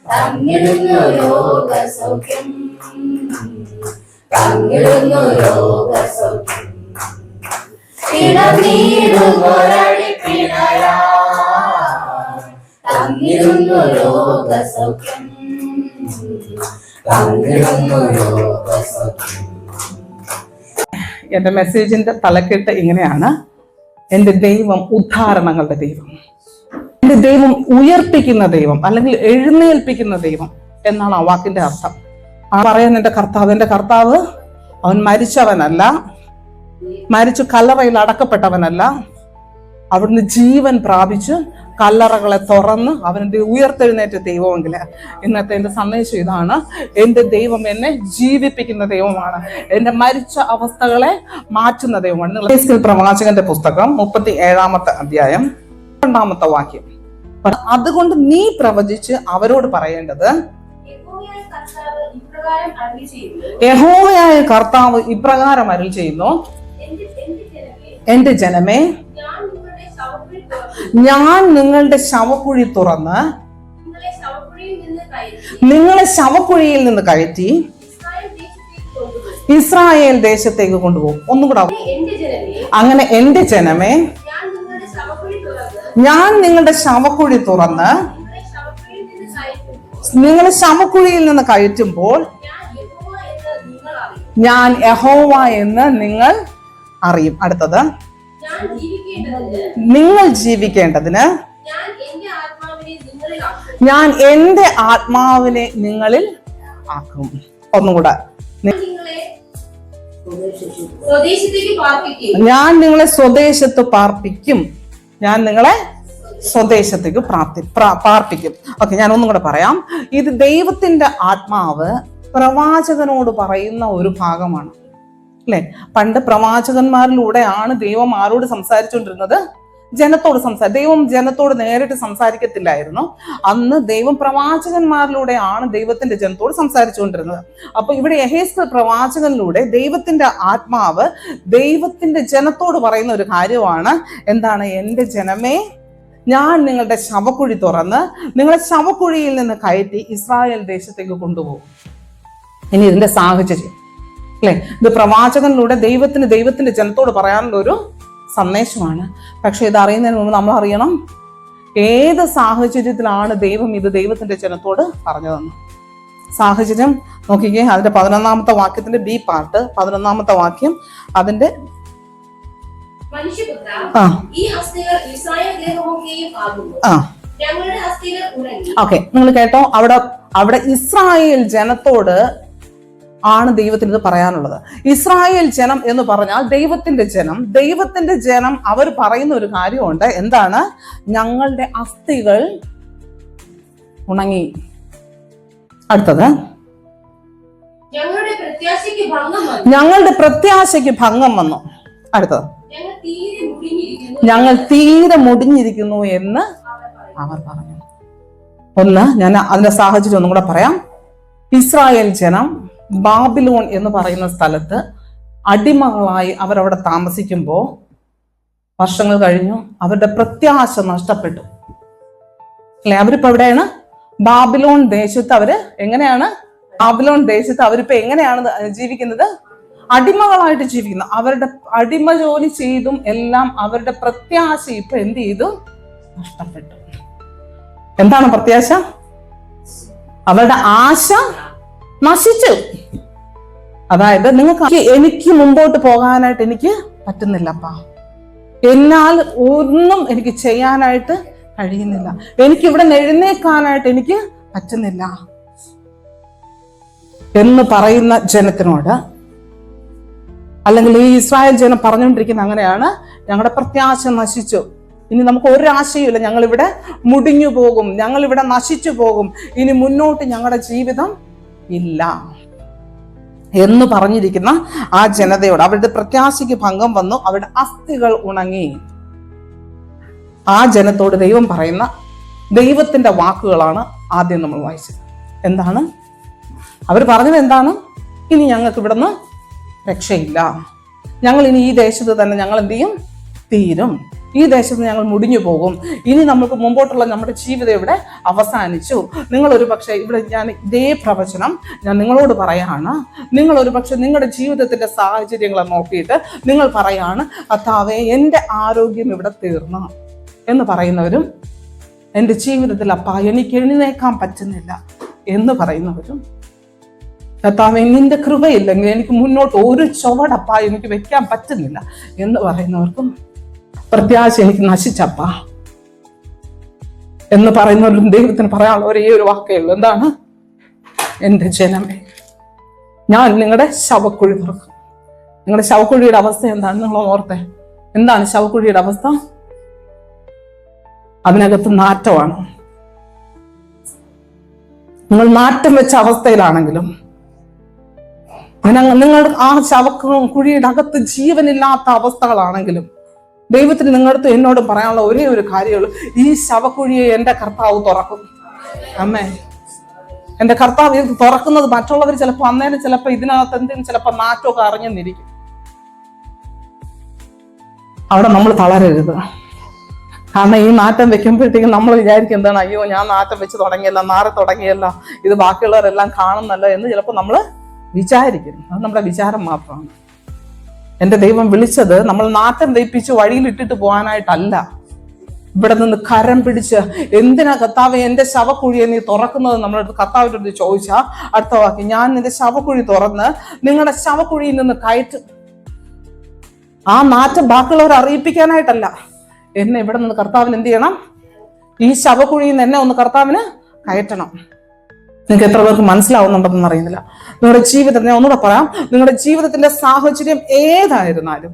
തങ്ങിടുന്നു രോഗസൗഖ്യം, തങ്ങിടുന്നു രോഗസൗഖ്യം, പിണനീടുമൊരടിപ്പിണരാ തങ്ങിടുന്നു രോഗസൗഖ്യം, തങ്ങിടുന്നു രോഗസൗഖ്യം. എന്റെ മെസ്സേജിന്റെ തലക്കെട്ട് ഇങ്ങനെയാണ്: എന്റെ ദൈവം ഉദ്ധാരണങ്ങളുടെ ദൈവം, എന്റെ ദൈവം ഉയർപ്പിക്കുന്ന ദൈവം, അല്ലെങ്കിൽ എഴുന്നേൽപ്പിക്കുന്ന ദൈവം എന്നാണ് ആ വാക്കിന്റെ അർത്ഥം. ആ പറയാൻ എന്റെ കർത്താവ് അവൻ മരിച്ചവനല്ല, മരിച്ചു കല്ലറയിൽ അടക്കപ്പെട്ടവനല്ല, അവിടുന്ന് ജീവൻ പ്രാപിച്ച് കല്ലറകളെ തുറന്ന് അവന്റെ ഉയർത്തെഴുന്നേറ്റ ദൈവമെങ്കിൽ ഇന്നത്തെ എന്റെ സന്ദേശം ഇതാണ്: എന്റെ ദൈവം എന്നെ ജീവിപ്പിക്കുന്ന ദൈവമാണ്, എന്റെ മരിച്ച അവസ്ഥകളെ മാറ്റുന്ന ദൈവമാണ്. യെഹെസ്കേൽ പ്രവാചകന്റെ പുസ്തകം 37-ാമത്തെ അധ്യായം 2-ാമത്തെ വാക്യം. അതുകൊണ്ട് നീ പ്രവചിച്ച് അവരോട് പറയേണ്ടത്, യഹോവയായ കർത്താവ് ഇപ്രകാരം അരുളി ചെയ്യുന്നു, എന്റെ ജനമേ, ഞാൻ നിങ്ങളുടെ ശവക്കുഴി തുറന്ന് നിങ്ങളെ ശവക്കുഴിയിൽ നിന്ന് കയറ്റി ഇസ്രായേൽ ദേശത്തേക്ക് കൊണ്ടുപോകും. ഒന്നും കൂടെ, അങ്ങനെ എന്റെ ജനമേ, ഞാൻ നിങ്ങളുടെ ശവക്കുഴി തുറന്ന് നിങ്ങളെ ശവക്കുഴിയിൽ നിന്ന് കയറ്റുമ്പോൾ ഞാൻ യഹോവ എന്ന് നിങ്ങൾ അറിയും. അടുത്തത്, നിങ്ങൾ ജീവിക്കേണ്ടതിന് ഞാൻ എന്റെ ആത്മാവിനെ നിങ്ങളിൽ ആക്കും. ഒന്നുകൂടെ, ഞാൻ നിങ്ങളെ സ്വദേശത്ത് പാർപ്പിക്കും, ഞാൻ നിങ്ങളെ സ്വദേശത്തേക്ക് പാർപ്പിക്കും. ഓക്കെ, ഞാൻ ഒന്നും കൂടെ പറയാം. ഇത് ദൈവത്തിന്റെ ആത്മാവ് പ്രവാചകനോട് പറയുന്ന ഒരു ഭാഗമാണ്, അല്ലെ? പണ്ട് പ്രവാചകന്മാരിലൂടെയാണ് ദൈവം ആരോട് സംസാരിച്ചുകൊണ്ടിരുന്നത്? ജനത്തോട് ദൈവം ജനത്തോട് നേരിട്ട് സംസാരിക്കത്തില്ലായിരുന്നു. അന്ന് ദൈവം പ്രവാചകന്മാരിലൂടെയാണ് ദൈവത്തിന്റെ ജനത്തോട് സംസാരിച്ചുകൊണ്ടിരുന്നത്. അപ്പൊ ഇവിടെ യെഹെസ്കേൽ പ്രവാചകനിലൂടെ ദൈവത്തിന്റെ ആത്മാവ് ദൈവത്തിന്റെ ജനത്തോട് പറയുന്ന ഒരു കാര്യമാണ്. എന്താണ്? എന്റെ ജനമേ, ഞാൻ നിങ്ങളുടെ ശവക്കുഴി തുറന്ന് നിങ്ങളെ ശവക്കുഴിയിൽ നിന്ന് കയറ്റി ഇസ്രായേൽ ദേശത്തേക്ക് കൊണ്ടുപോകും. ഇനി ഇതിന്റെ സാഹചര്യം, അല്ലെ? ഇത് പ്രവാചകനിലൂടെ ദൈവത്തിന്റെ ജനത്തോട് പറയാനുള്ള ഒരു സന്ദേശമാണ്. പക്ഷെ ഇത് അറിയുന്നതിന് മുമ്പ് നമ്മൾ അറിയണം ഏത് സാഹചര്യത്തിലാണ് ദൈവം ഇത് ദൈവത്തിന്റെ ജനത്തോട് പറഞ്ഞതെന്ന്. സാഹചര്യം നോക്കിക്കേ, അതിന്റെ 11-ാമത്തെ വാക്യത്തിന്റെ ബി പാർട്ട്, 11-ാമത്തെ വാക്യം, അതിന്റെ ഓക്കെ, നിങ്ങൾ കേട്ടോ. അവിടെ ഇസ്രായേൽ ജനത്തോട് ആണ് ദൈവത്തിന് ഇത് പറയാനുള്ളത്. ഇസ്രായേൽ ജനം എന്ന് പറഞ്ഞാൽ ദൈവത്തിന്റെ ജനം അവർ പറയുന്ന ഒരു കാര്യമുണ്ട്. എന്താണ്? ഞങ്ങളുടെ അസ്ഥികൾ ഉണങ്ങി. അടുത്തത്, ഞങ്ങളുടെ പ്രത്യാശയ്ക്ക് ഭംഗം വന്നു. അടുത്തത്, ഞങ്ങൾ തീരെ മുടിഞ്ഞിരിക്കുന്നു എന്ന് അവർ പറഞ്ഞു. ഒന്ന്, ഞാൻ അതിന്റെ സാഹചര്യം ഒന്നും കൂടെ പറയാം. ഇസ്രായേൽ ജനം ബാബിലോൺ എന്ന് പറയുന്ന സ്ഥലത്ത് അടിമകളായി അവരവിടെ താമസിക്കുമ്പോൾ വർഷങ്ങൾ കഴിഞ്ഞു, അവരുടെ പ്രത്യാശ നഷ്ടപ്പെട്ടു, അല്ലെ? അവരിപ്പോ എവിടെയാണ്? ബാബിലോൺ ദേശത്ത്. ബാബിലോൺ ദേശത്ത് അവരിപ്പോ എങ്ങനെയാണ് ജീവിക്കുന്നത്? അടിമകളായിട്ട് ജീവിക്കുന്നു. അവരുടെ അടിമ ജോലി ചെയ്തും എല്ലാം അവരുടെ പ്രത്യാശ ഇപ്പൊ എന്ത് ചെയ്തു? നഷ്ടപ്പെട്ടു. എന്താണ് പ്രത്യാശ? അവരുടെ ആശ നശിച്ചു. അതായത്, എനിക്ക് മുമ്പോട്ട് പോകാനായിട്ട് എനിക്ക് പറ്റുന്നില്ലപ്പാ, എന്നാൽ ഒന്നും എനിക്ക് ചെയ്യാനായിട്ട് കഴിയുന്നില്ല, എനിക്കിവിടെ എഴുന്നേക്കാനായിട്ട് എനിക്ക് പറ്റുന്നില്ല എന്ന് പറയുന്ന ജനത്തിനോട്, അല്ലെങ്കിൽ ഈ ഇസ്രായേൽ ജനം പറഞ്ഞുകൊണ്ടിരിക്കുന്ന അങ്ങനെയാണ്: ഞങ്ങളുടെ പ്രത്യാശ നശിച്ചു, ഇനി നമുക്ക് ഒരാശയുമില്ല, ഞങ്ങളിവിടെ മുടിഞ്ഞു പോകും, ഞങ്ങളിവിടെ നശിച്ചു പോകും, ഇനി മുന്നോട്ട് ഞങ്ങളുടെ ജീവിതം ഇല്ല എന്ന് പറഞ്ഞിരിക്കുന്ന ആ ജനതയോട് അവരുടെ പ്രത്യാശയ്ക്ക് ഭംഗം വന്നു, അവരുടെ അസ്ഥികൾ ഉണങ്ങി. ആ ജനത്തോട് ദൈവം പറയുന്ന ദൈവത്തിന്റെ വാക്കുകളാണ് ആദ്യം നമ്മൾ വായിച്ചത്. എന്താണ് അവർ പറഞ്ഞത്? എന്താണ്? ഇനി ഞങ്ങൾക്ക് ഇവിടുന്ന് രക്ഷയില്ല, ഞങ്ങൾ ഇനി ഈ ദേശത്ത് തന്നെ ഞങ്ങൾ എന്ത് ചെയ്യും? തീരും. ഈ ദേശത്ത് ഞങ്ങൾ മുടിഞ്ഞു പോകും. ഇനി നമുക്ക് മുമ്പോട്ടുള്ള നമ്മുടെ ജീവിതം ഇവിടെ അവസാനിച്ചു. നിങ്ങൾ ഒരു പക്ഷേ ഇവിടെ ഞാൻ ഇതേ പ്രവചനം ഞാൻ നിങ്ങളോട് പറയാണ്. നിങ്ങൾ ഒരു പക്ഷെ നിങ്ങളുടെ ജീവിതത്തിന്റെ സാഹചര്യങ്ങളെ നോക്കിയിട്ട് നിങ്ങൾ പറയാണ്, കർത്താവേ എൻ്റെ ആരോഗ്യം ഇവിടെ തീർന്നു എന്ന് പറയുന്നവരും, എൻ്റെ ജീവിതത്തിൽ അപ്പാ എനിക്ക് എഴുന്നേക്കാൻ പറ്റുന്നില്ല എന്ന് പറയുന്നവരും, കർത്താവേ നിന്റെ കൃപയില്ലെങ്കിൽ എനിക്ക് മുന്നോട്ട് ഒരു ചുവടപ്പാ എനിക്ക് വെക്കാൻ പറ്റുന്നില്ല എന്ന് പറയുന്നവർക്കും, പ്രത്യാശ എനിക്ക് നശിച്ചപ്പാ എന്ന് പറയുന്നവരും ദൈവത്തിന് പറയാനുള്ള ഒരേ ഒരു വാക്കേ ഉള്ളൂ. എന്താണ്? എൻ്റെ ജനമേ, ഞാൻ നിങ്ങളുടെ ശവക്കുഴി തുറക്കും. നിങ്ങളുടെ ശവക്കുഴിയുടെ അവസ്ഥ എന്താണ്? നിങ്ങൾ ഓർത്തെ. എന്താണ് ശവക്കുഴിയുടെ അവസ്ഥ? അതിനകത്ത് നാറ്റമാണ്. നിങ്ങൾ നാറ്റം വെച്ച അവസ്ഥയിലാണെങ്കിലും, നിങ്ങൾ ആ ശവക്കുഴിയുടെ അകത്ത് ജീവനില്ലാത്ത അവസ്ഥകളാണെങ്കിലും, ദൈവത്തിന് നിങ്ങളടുത്ത് എന്നോടും പറയാനുള്ള ഒരേ ഒരു കാര്യമുള്ളൂ, ഈ ശവക്കുഴിയെ എൻ്റെ കർത്താവ് തുറക്കും. അമ്മേ, എൻ്റെ കർത്താവ് ഇത് തുറക്കുന്നത് മറ്റുള്ളവർ ചിലപ്പോൾ അന്നേരം ചിലപ്പോൾ ഇതിനകത്ത് എന്തെങ്കിലും ചിലപ്പോൾ നാറ്റമൊക്കെ അറിഞ്ഞെന്നിരിക്കും. അവിടെ നമ്മൾ തളരരുത്. കാരണം ഈ നാറ്റം വെക്കുമ്പോഴത്തേക്കും നമ്മൾ വിചാരിക്കും എന്താണ്, അയ്യോ ഞാൻ നാറ്റം വെച്ച് തുടങ്ങിയല്ല, നാറി തുടങ്ങിയല്ല, ഇത് ബാക്കിയുള്ളവരെല്ലാം കാണുന്നല്ലോ എന്ന് ചിലപ്പോൾ നമ്മൾ വിചാരിക്കും. അത് നമ്മുടെ വിചാരം മാത്രമാണ്. എൻ്റെ ദൈവം വിളിച്ചത് നമ്മൾ നാറ്റം വെപ്പിച്ച് വഴിയിലിട്ടിട്ട് പോകാനായിട്ടല്ല. ഇവിടെ നിന്ന് കരം പിടിച്ച്, എന്തിനാ കർത്താവെ എൻ്റെ ശവക്കുഴിയെ നീ തുറക്കുന്നത് നമ്മളടുത്ത് കർത്താവിൻ്റെ അടുത്ത് ചോദിച്ചാൽ അടുത്ത വാക്ക്, ഞാൻ നിന്റെ ശവക്കുഴി തുറന്ന് നിങ്ങളുടെ ശവക്കുഴിയിൽ നിന്ന് കയറ്റും. ആ നാറ്റം ബാക്കിയുള്ളവരെ അറിയിപ്പിക്കാനായിട്ടല്ല, എന്നെ ഇവിടെ നിന്ന് കർത്താവിന് എന്ത് ചെയ്യണം? ഈ ശവക്കുഴിയിൽ നിന്ന് എന്നെ ഒന്ന് കർത്താവിന് കയറ്റണം. നിങ്ങൾക്ക് എത്ര പേർക്ക് മനസ്സിലാവുന്നുണ്ടെന്ന് അറിയുന്നില്ല. നിങ്ങളുടെ ജീവിതം ഞാൻ ഒന്നുകൂടെ പറയാം, നിങ്ങളുടെ ജീവിതത്തിന്റെ സാഹചര്യം ഏതായിരുന്നാലും,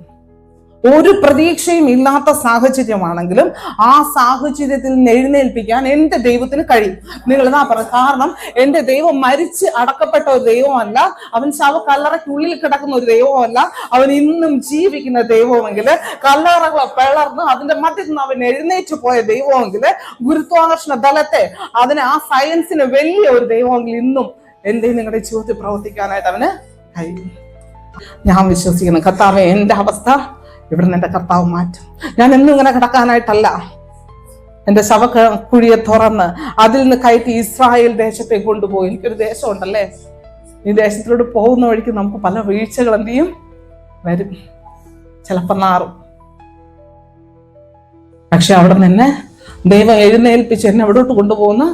ഒരു പ്രതീക്ഷയും ഇല്ലാത്ത സാഹചര്യമാണെങ്കിലും ആ സാഹചര്യത്തിൽ നിന്ന് എഴുന്നേൽപ്പിക്കാൻ എൻ്റെ ദൈവത്തിന് കഴിയും. നിങ്ങൾ എന്നാ പറയുക? കാരണം എൻ്റെ ദൈവം മരിച്ച് അടക്കപ്പെട്ട ഒരു ദൈവമല്ല, അവൻ ശവക്കല്ലറയ്ക്കുള്ളിൽ കിടക്കുന്ന ഒരു ദൈവമല്ല, അവൻ ഇന്നും ജീവിക്കുന്ന ദൈവമെങ്കിൽ, കല്ലറകളെ പിളർന്ന് അതിന്റെ മധ്യത്തിൽ നിന്ന് അവൻ എഴുന്നേറ്റ് പോയ ദൈവമെങ്കിൽ, ഗുരുത്വാകർഷണ ബലത്തെ അതിന് ആ സയൻസിന് വലിയ ഒരു ദൈവമെങ്കിൽ ഇന്നും എൻ്റെ നിങ്ങളുടെ ജീവിതത്തിൽ പ്രവർത്തിക്കാനായിട്ട് അവന് കഴിയും. ഞാൻ വിശ്വസിക്കുന്നു, കർത്താവേ എൻ്റെ അവസ്ഥ ഇവിടുന്ന് എൻ്റെ കർത്താവ് മാറ്റും. ഞാൻ എന്നും ഇങ്ങനെ കിടക്കാനായിട്ടല്ല, എൻ്റെ ശവക്കുഴിയെ തുറന്ന് അതിൽ നിന്ന് കയറ്റി ഇസ്രായേൽ ദേശത്തേക്ക് കൊണ്ടുപോയി. എനിക്കൊരു ദേശമുണ്ടല്ലേ, ഈ ദേശത്തിലൂടെ പോകുന്ന വഴിക്ക് നമുക്ക് പല വീഴ്ചകൾ എന്ത് ചെയ്യും? വരും, ചിലപ്പോൾ നാറും. പക്ഷെ അവിടെ നിന്ന് ദൈവം എഴുന്നേൽപ്പിച്ച് എന്നെ എവിടോട്ട് കൊണ്ടുപോകുന്ന?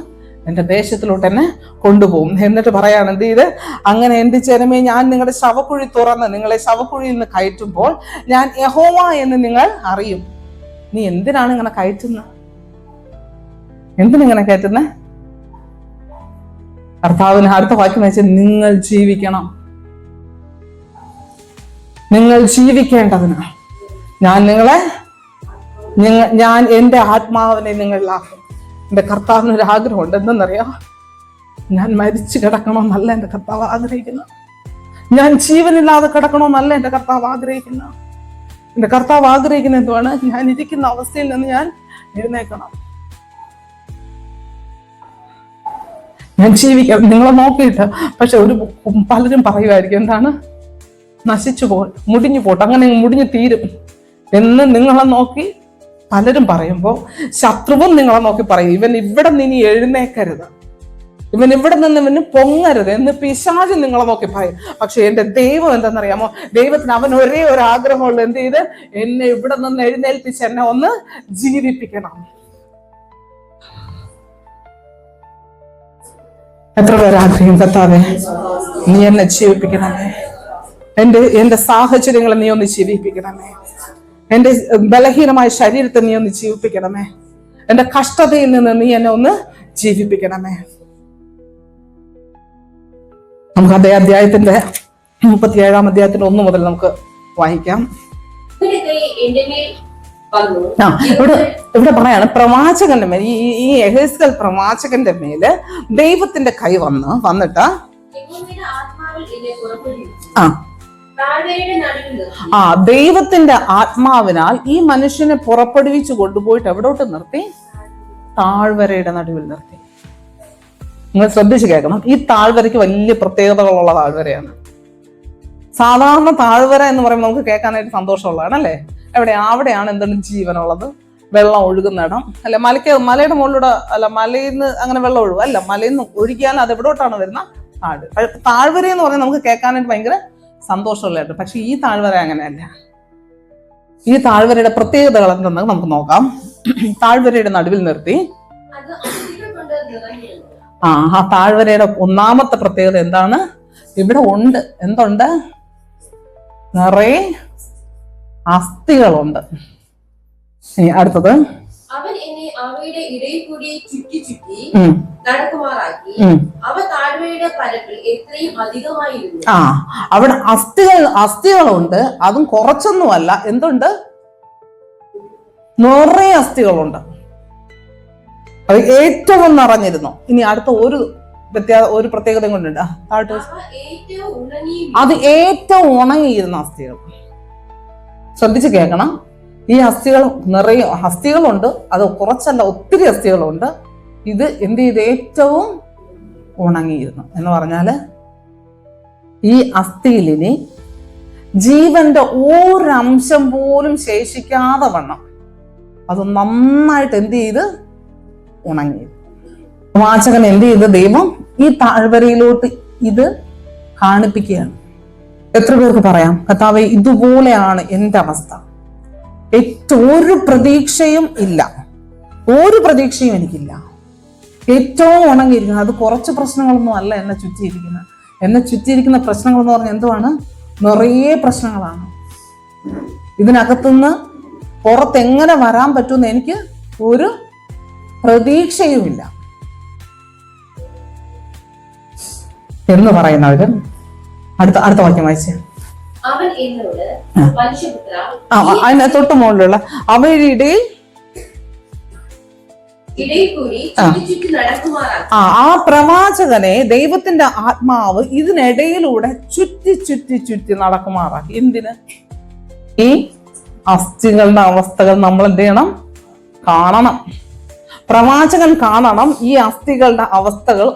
എൻ്റെ ദേശത്തിലോട്ട് എന്നെ കൊണ്ടുപോകും. എന്നിട്ട് പറയാണ് എന്ത് ചെയ്ത്, അങ്ങനെ എൻ്റെ ജനമേ, ഞാൻ നിങ്ങളുടെ ശവക്കുഴി തുറന്ന് നിങ്ങളെ ശവക്കുഴിയിൽ നിന്ന് കയറ്റുമ്പോൾ ഞാൻ യഹോവ എന്ന് നിങ്ങൾ അറിയും. നീ എന്തിനാണ് ഇങ്ങനെ കയറ്റുന്നത്? എന്തിനിങ്ങനെ കയറ്റുന്നത്? കർത്താവിന് അടുത്ത വാക്യം വെച്ചാൽ നിങ്ങൾ ജീവിക്കണം. നിങ്ങൾ ജീവിക്കേണ്ടതിന് ഞാൻ എൻ്റെ ആത്മാവിനെ നിങ്ങളിലാക്കും. എൻ്റെ കർത്താവിനൊരു ആഗ്രഹമുണ്ട്. എന്തെന്നറിയാം? ഞാൻ മരിച്ചു കിടക്കണമെന്നല്ല എൻ്റെ കർത്താവ് ആഗ്രഹിക്കുന്നത്, ഞാൻ ജീവനില്ലാതെ കിടക്കണമെന്നല്ല എൻ്റെ കർത്താവ് ആഗ്രഹിക്കുന്നത്. എൻ്റെ കർത്താവ് ആഗ്രഹിക്കുന്ന എന്തുവാണ്? ഞാൻ ഇരിക്കുന്ന അവസ്ഥയിൽ നിന്ന് ഞാൻ എഴുന്നേക്കണം, ഞാൻ ജീവിക്കാം. നിങ്ങളെ നോക്കിയിട്ട് പക്ഷെ പലരും പറയുമായിരിക്കും, എന്താണ്? നശിച്ചു പോ, മുടിഞ്ഞു പോട്ടെ, അങ്ങനെ മുടിഞ്ഞു തീരും എന്ന് നിങ്ങളെ നോക്കി പലരും പറയുമ്പോൾ ശത്രുവും നിങ്ങളെ നോക്കി പറയും, ഇവൻ ഇവിടെ നിന്ന് എഴുന്നേക്കരുത്, ഇവൻ ഇവിടെ നിന്ന് ഇവന് പൊങ്ങരുത് എന്ന് പിശാച് നിങ്ങളെ നോക്കി പറയും. പക്ഷെ എൻ്റെ ദൈവം എന്താണെന്നറിയാമോ? ദൈവത്തിന് അവൻ ഒരേ ഒരു ആഗ്രഹമുള്ളൂ, എന്ത് ചെയ്ത് എന്നെ ഇവിടെ നിന്ന് എഴുന്നേൽപ്പിച്ച് എന്നെ ഒന്ന് ജീവിപ്പിക്കണം. എത്ര പേര് ആഗ്രഹിക്കും, കർത്താവേ നീ എന്നെ ജീവിപ്പിക്കണമേ, എൻ്റെ സാഹചര്യങ്ങളെ നീ ഒന്ന് ജീവിപ്പിക്കണമേ, എൻ്റെ ബലഹീനമായ ശരീരത്തെ നീ ഒന്ന് ജീവിപ്പിക്കണമേ, എൻ്റെ കഷ്ടതയിൽ നിന്ന് നീ എന്നെ ഒന്ന് ജീവിപ്പിക്കണമേ. നമുക്ക് അതേ അധ്യായത്തിന്റെ 37-ാം അധ്യായത്തിന്റെ 1 മുതൽ നമുക്ക് വായിക്കാം. ഇവിടെ പറയാണ്, പ്രവാചകന്റെ മേൽ, ഈ യെഹെസ്കേൽ പ്രവാചകന്റെ മേല് ദൈവത്തിന്റെ കൈ വന്നിട്ട് താഴ്വരയുടെ നടുവിൽ നിർത്തി. ദൈവത്തിന്റെ ആത്മാവിനാൽ ഈ മനുഷ്യനെ പുറപ്പെടുവിച്ച് കൊണ്ടുപോയിട്ട് എവിടോട്ട് നിർത്തി? താഴ്വരയുടെ നടുവിൽ നിർത്തി. നിങ്ങൾ ശ്രദ്ധിച്ച് കേൾക്കണം. ഈ താഴ്വരയ്ക്ക് വലിയ പ്രത്യേകതകളുള്ള താഴ്വരയാണ്. സാധാരണ താഴ്വര എന്ന് പറയുമ്പോൾ നമുക്ക് കേൾക്കാനായിട്ട് സന്തോഷമുള്ളതാണ് അല്ലേ? അവിടെയാണ് എന്തെങ്കിലും ജീവനുള്ളത്, വെള്ളം ഒഴുകുന്ന ഇടം അല്ലെ? മലയുടെ മുകളിലൂടെ അല്ല, മലയിൽ നിന്ന് അങ്ങനെ വെള്ളം ഒഴുകും അല്ല, മലയിൽ നിന്ന് ഒഴുകിയാൽ അത് എവിടോട്ടാണ് വരുന്ന? താഴ്വര എന്ന് പറഞ്ഞാൽ നമുക്ക് കേൾക്കാനായിട്ട് ഭയങ്കര സന്തോഷമുള്ളതായിട്ട്. പക്ഷെ ഈ താഴ്വര അങ്ങനെയല്ല. ഈ താഴ്വരയുടെ പ്രത്യേകതകൾ എന്തെന്ന് നമുക്ക് നോക്കാം. താഴ്വരയുടെ നടുവിൽ നിർത്തി. ആ താഴ്വരയുടെ ഒന്നാമത്തെ പ്രത്യേകത എന്താണ്? ഇവിടെ ഉണ്ട്, എന്തുണ്ട്? നിറയെ അസ്ഥികളുണ്ട്. ഇനി അടുത്തത്, അവൻ എന്നെ അവയുടെ ഇടയിൽ കൂടി ചുറ്റി ചുറ്റി നടക്കുമാറാക്കി. അവ താഴ്വരയുടെ പരപ്പിൽ എത്രയും അധികമായിരുന്നു. അവിടെ അസ്ഥികളുണ്ട്. അതും കുറച്ചൊന്നുമല്ല. എന്തുണ്ട്? നിറയെ അസ്ഥികളുണ്ട്. അത് ഏറ്റവും നിറഞ്ഞിരുന്നു. ഇനി അടുത്ത ഒരു പ്രത്യേകത കൊണ്ടുണ്ട്. അത് ഏറ്റവും ഉണങ്ങിയിരുന്ന അസ്ഥികൾ. ശ്രദ്ധിച്ച് കേൾക്കണം. ഈ അസ്ഥികൾ നിറയെ അസ്ഥികളുണ്ട്. അത് കുറച്ചല്ല, ഒത്തിരി അസ്ഥികളുണ്ട്. ഇത് എന്ത് ചെയ്ത്? ഏറ്റവും ഉണങ്ങിയിരുന്നു എന്ന് പറഞ്ഞാല് ഈ അസ്ഥിയിലിനി ജീവന്റെ ഒരംശം പോലും ശേഷിക്കാതെ വണ്ണം അത് നന്നായിട്ട് എന്ത് ചെയ്ത്? ഉണങ്ങി. വാചകൻ എന്ത് ചെയ്ത്? ദൈവം ഈ താഴ്വരയിലോട്ട് ഇത് കാണിപ്പിക്കുകയാണ്. എത്ര പേർക്ക് പറയാം, കർത്താവേ ഇതുപോലെയാണ് എൻ്റെ അവസ്ഥ, ഒരു പ്രതീക്ഷയും ഇല്ല, ഒരു പ്രതീക്ഷയും എനിക്കില്ല, ഏറ്റവും ഉണങ്ങിയിരിക്കുന്നത്. അത് കുറച്ച് പ്രശ്നങ്ങളൊന്നും അല്ല എന്നെ ചുറ്റിയിരിക്കുന്നത്. എന്നെ ചുറ്റിയിരിക്കുന്ന പ്രശ്നങ്ങൾ എന്ന് പറഞ്ഞാൽ എന്തുവാണ്? നിറയെ പ്രശ്നങ്ങളാണ്. ഇതിനകത്തുനിന്ന് പുറത്തെങ്ങനെ വരാൻ പറ്റുമെന്ന് എനിക്ക് ഒരു പ്രതീക്ഷയുമില്ല എന്ന് പറയുന്നവര് അടുത്ത വാക്യം വായിച്ചേ. അവൻ എന്നോട്, മനുഷ്യപുത്ര, അതിന് തൊട്ട് മുകളിലുള്ള അവയുടെ ഇടയിൽ കൂടി ചുറ്റി നടക്കുമാറാക്കി. ആ പ്രവാചകനെ ദൈവത്തിന്റെ ആത്മാവ് ഇതിനിടയിലൂടെ ചുറ്റി ചുറ്റി ചുറ്റി നടക്കുമാറാക്കി. എന്തിന്? ഈ അസ്ഥികളുടെ അവസ്ഥകൾ നമ്മൾ എന്ത് ചെയ്യണം? കാണണം. പ്രവാചകൻ കാണണം ഈ അസ്ഥികളുടെ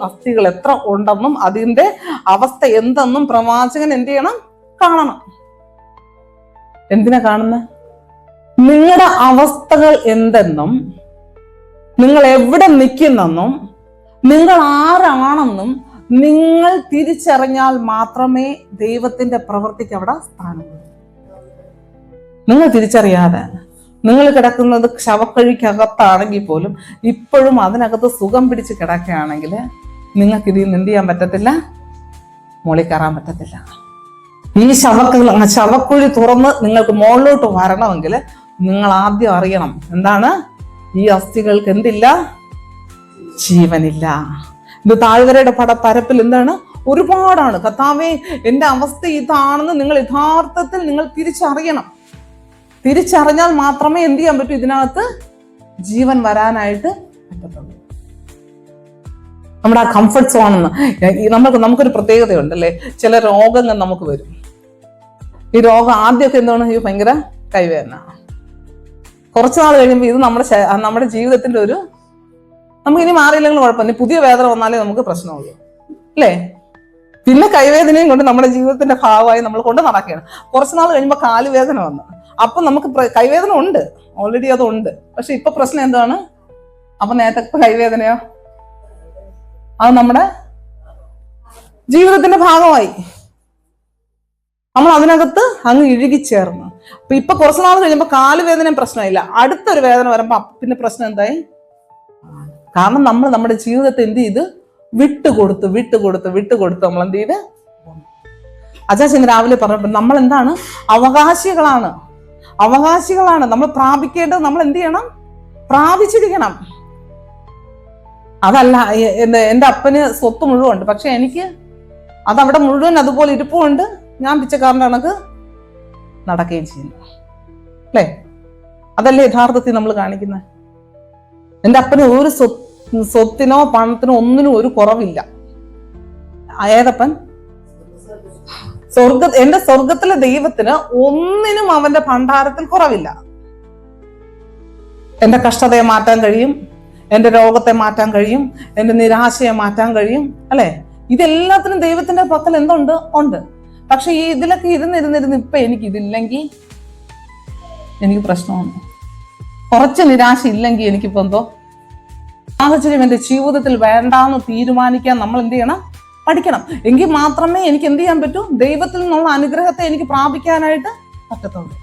അസ്ഥികൾ എത്ര ഉണ്ടെന്നും അതിന്റെ അവസ്ഥ എന്തെന്നും പ്രവാചകൻ എന്ത് ചെയ്യണം? കാണണം. എന്തിനാ കാണുന്നത്? നിങ്ങളുടെ അവസ്ഥകൾ എന്തെന്നും നിങ്ങൾ എവിടെ നിൽക്കുന്നെന്നും നിങ്ങൾ ആരാണെന്നും നിങ്ങൾ തിരിച്ചറിഞ്ഞാൽ മാത്രമേ ദൈവത്തിന്റെ പ്രവൃത്തിക്ക് അവിടെ സ്ഥാനമുള്ളൂ. നിങ്ങൾ തിരിച്ചറിയാതെ നിങ്ങൾ കിടക്കുന്നത് ശവക്കഴിക്കകത്താണെങ്കിൽ പോലും ഇപ്പോഴും അതിനകത്ത് സുഖം പിടിച്ച് കിടക്കുകയാണെങ്കിൽ നിങ്ങൾക്ക് ഇതിൽ നിന്ന് എന്ത് ചെയ്യാൻ പറ്റത്തില്ല? മുകളിൽ കയറാൻ പറ്റത്തില്ല. ഈ ശവക്കുഴി തുറന്ന് നിങ്ങൾക്ക് മുകളിലോട്ട് വരണമെങ്കിൽ നിങ്ങൾ ആദ്യം അറിയണം എന്താണ്? ഈ അസ്ഥികൾക്ക് എന്തില്ല? ജീവനില്ല. ഇത് താഴ്വരയുടെ പരപ്പിൽ എന്താണ്? ഒരുപാടാണ്. കർത്താവേ എൻ്റെ അവസ്ഥ ഇതാണെന്ന് നിങ്ങൾ യഥാർത്ഥത്തിൽ നിങ്ങൾ തിരിച്ചറിയണം. തിരിച്ചറിഞ്ഞാൽ മാത്രമേ എന്ത് ചെയ്യാൻ പറ്റൂ? ഇതിനകത്ത് ജീവൻ വരാനായിട്ട് പറ്റത്തുള്ളൂ. നമ്മുടെ ആ കംഫർട്ട് സോണെന്ന് നമുക്കൊരു പ്രത്യേകതയുണ്ടല്ലേ. ചില രോഗങ്ങൾ നമുക്ക് വരും. ഈ രോഗം ആദ്യമൊക്കെ എന്താണ്? ഈ ഭയങ്കര കൈവേദന. കുറച്ചു നാൾ കഴിയുമ്പോൾ ഇത് നമ്മുടെ ജീവിതത്തിന്റെ നമുക്ക് ഇനി മാറിയില്ലെങ്കിൽ കുഴപ്പമില്ല, പുതിയ വേദന വന്നാലേ നമുക്ക് പ്രശ്നമുള്ളൂ അല്ലേ? പിന്നെ കൈവേദനയും കൊണ്ട് നമ്മുടെ ജീവിതത്തിന്റെ ഭാഗമായി നമ്മൾ കൊണ്ട് നടക്കുകയാണ്. കുറച്ചു നാൾ കഴിയുമ്പോൾ കാലുവേദന വന്നു. അപ്പൊ നമുക്ക് കൈവേദന ഉണ്ട്, ഓൾറെഡി അതുണ്ട്. പക്ഷെ ഇപ്പൊ പ്രശ്നം എന്താണ്? അപ്പൊ നേരത്തെ കൈവേദനയോ അത് നമ്മുടെ ജീവിതത്തിന്റെ ഭാഗമായി നമ്മൾ അതിനകത്ത് അങ്ങ് ഇഴുകിച്ചേർന്നു. അപ്പൊ ഇപ്പൊ കുറച്ചു നാൾ കഴിയുമ്പോൾ കാലുവേദനയും പ്രശ്നമില്ല, അടുത്തൊരു വേദന വരുമ്പോ പിന്നെ പ്രശ്നം എന്തായി? കാരണം നമ്മൾ നമ്മുടെ ജീവിതത്തെ എന്ത് ചെയ്ത് വിട്ടുകൊടുത്ത് നമ്മൾ എന്ത് ചെയ്ത് അച്ചാച്ചൻ രാവിലെ പറഞ്ഞപ്പോൾ നമ്മൾ എന്താണ്? അവകാശികളാണ്. നമ്മൾ പ്രാപിക്കേണ്ടത് നമ്മൾ എന്ത് ചെയ്യണം? പ്രാപിച്ചിരിക്കണം. അതല്ല എൻ്റെ അപ്പന് സ്വത്ത് മുഴുവൻ ഉണ്ട്, പക്ഷെ എനിക്ക് അതവിടെ മുഴുവൻ അതുപോലെ ഇരിപ്പുണ്ട്, ഞാൻ പിച്ചക്കാരൻ്റെ കണക്ക് നടക്കുകയും ചെയ്യുന്നു അല്ലേ? അതല്ലേ യഥാർത്ഥത്തിൽ നമ്മൾ കാണിക്കുന്നത്? എൻ്റെ അപ്പന് ഒരു സ്വത്തിനോ പണത്തിനോ ഒന്നിനും ഒരു കുറവില്ല. ഏതപ്പൻ? എന്റെ സ്വർഗത്തിലെ ദൈവത്തിന് ഒന്നിനും അവന്റെ ഭണ്ഡാരത്തിൽ കുറവില്ല. എന്റെ കഷ്ടതയെ മാറ്റാൻ കഴിയും, എന്റെ രോഗത്തെ മാറ്റാൻ കഴിയും, എന്റെ നിരാശയെ മാറ്റാൻ കഴിയും, അല്ലെ? ഇതെല്ലാത്തിനും ദൈവത്തിന്റെ പക്കൽ എന്തുണ്ട്? ഉണ്ട്. പക്ഷെ ഈ ഇതിലൊക്കെ ഇരുന്നിരുന്നിരുന്ന് ഇപ്പൊ എനിക്ക് ഇതില്ലെങ്കിൽ എനിക്ക് പ്രശ്നമാണ്. കുറച്ച് നിരാശ ഇല്ലെങ്കിൽ എനിക്കിപ്പോ എന്തോ സാഹചര്യം എന്റെ ജീവിതത്തിൽ വേണ്ടാന്ന് തീരുമാനിക്കാൻ നമ്മൾ എന്ത് ചെയ്യണം? പഠിക്കണം. എങ്കിൽ മാത്രമേ എനിക്ക് എന്ത് ചെയ്യാൻ പറ്റൂ? ദൈവത്തിൽ നിന്നുള്ള അനുഗ്രഹത്തെ എനിക്ക് പ്രാപിക്കാനായിട്ട് പറ്റത്തുള്ളൂ.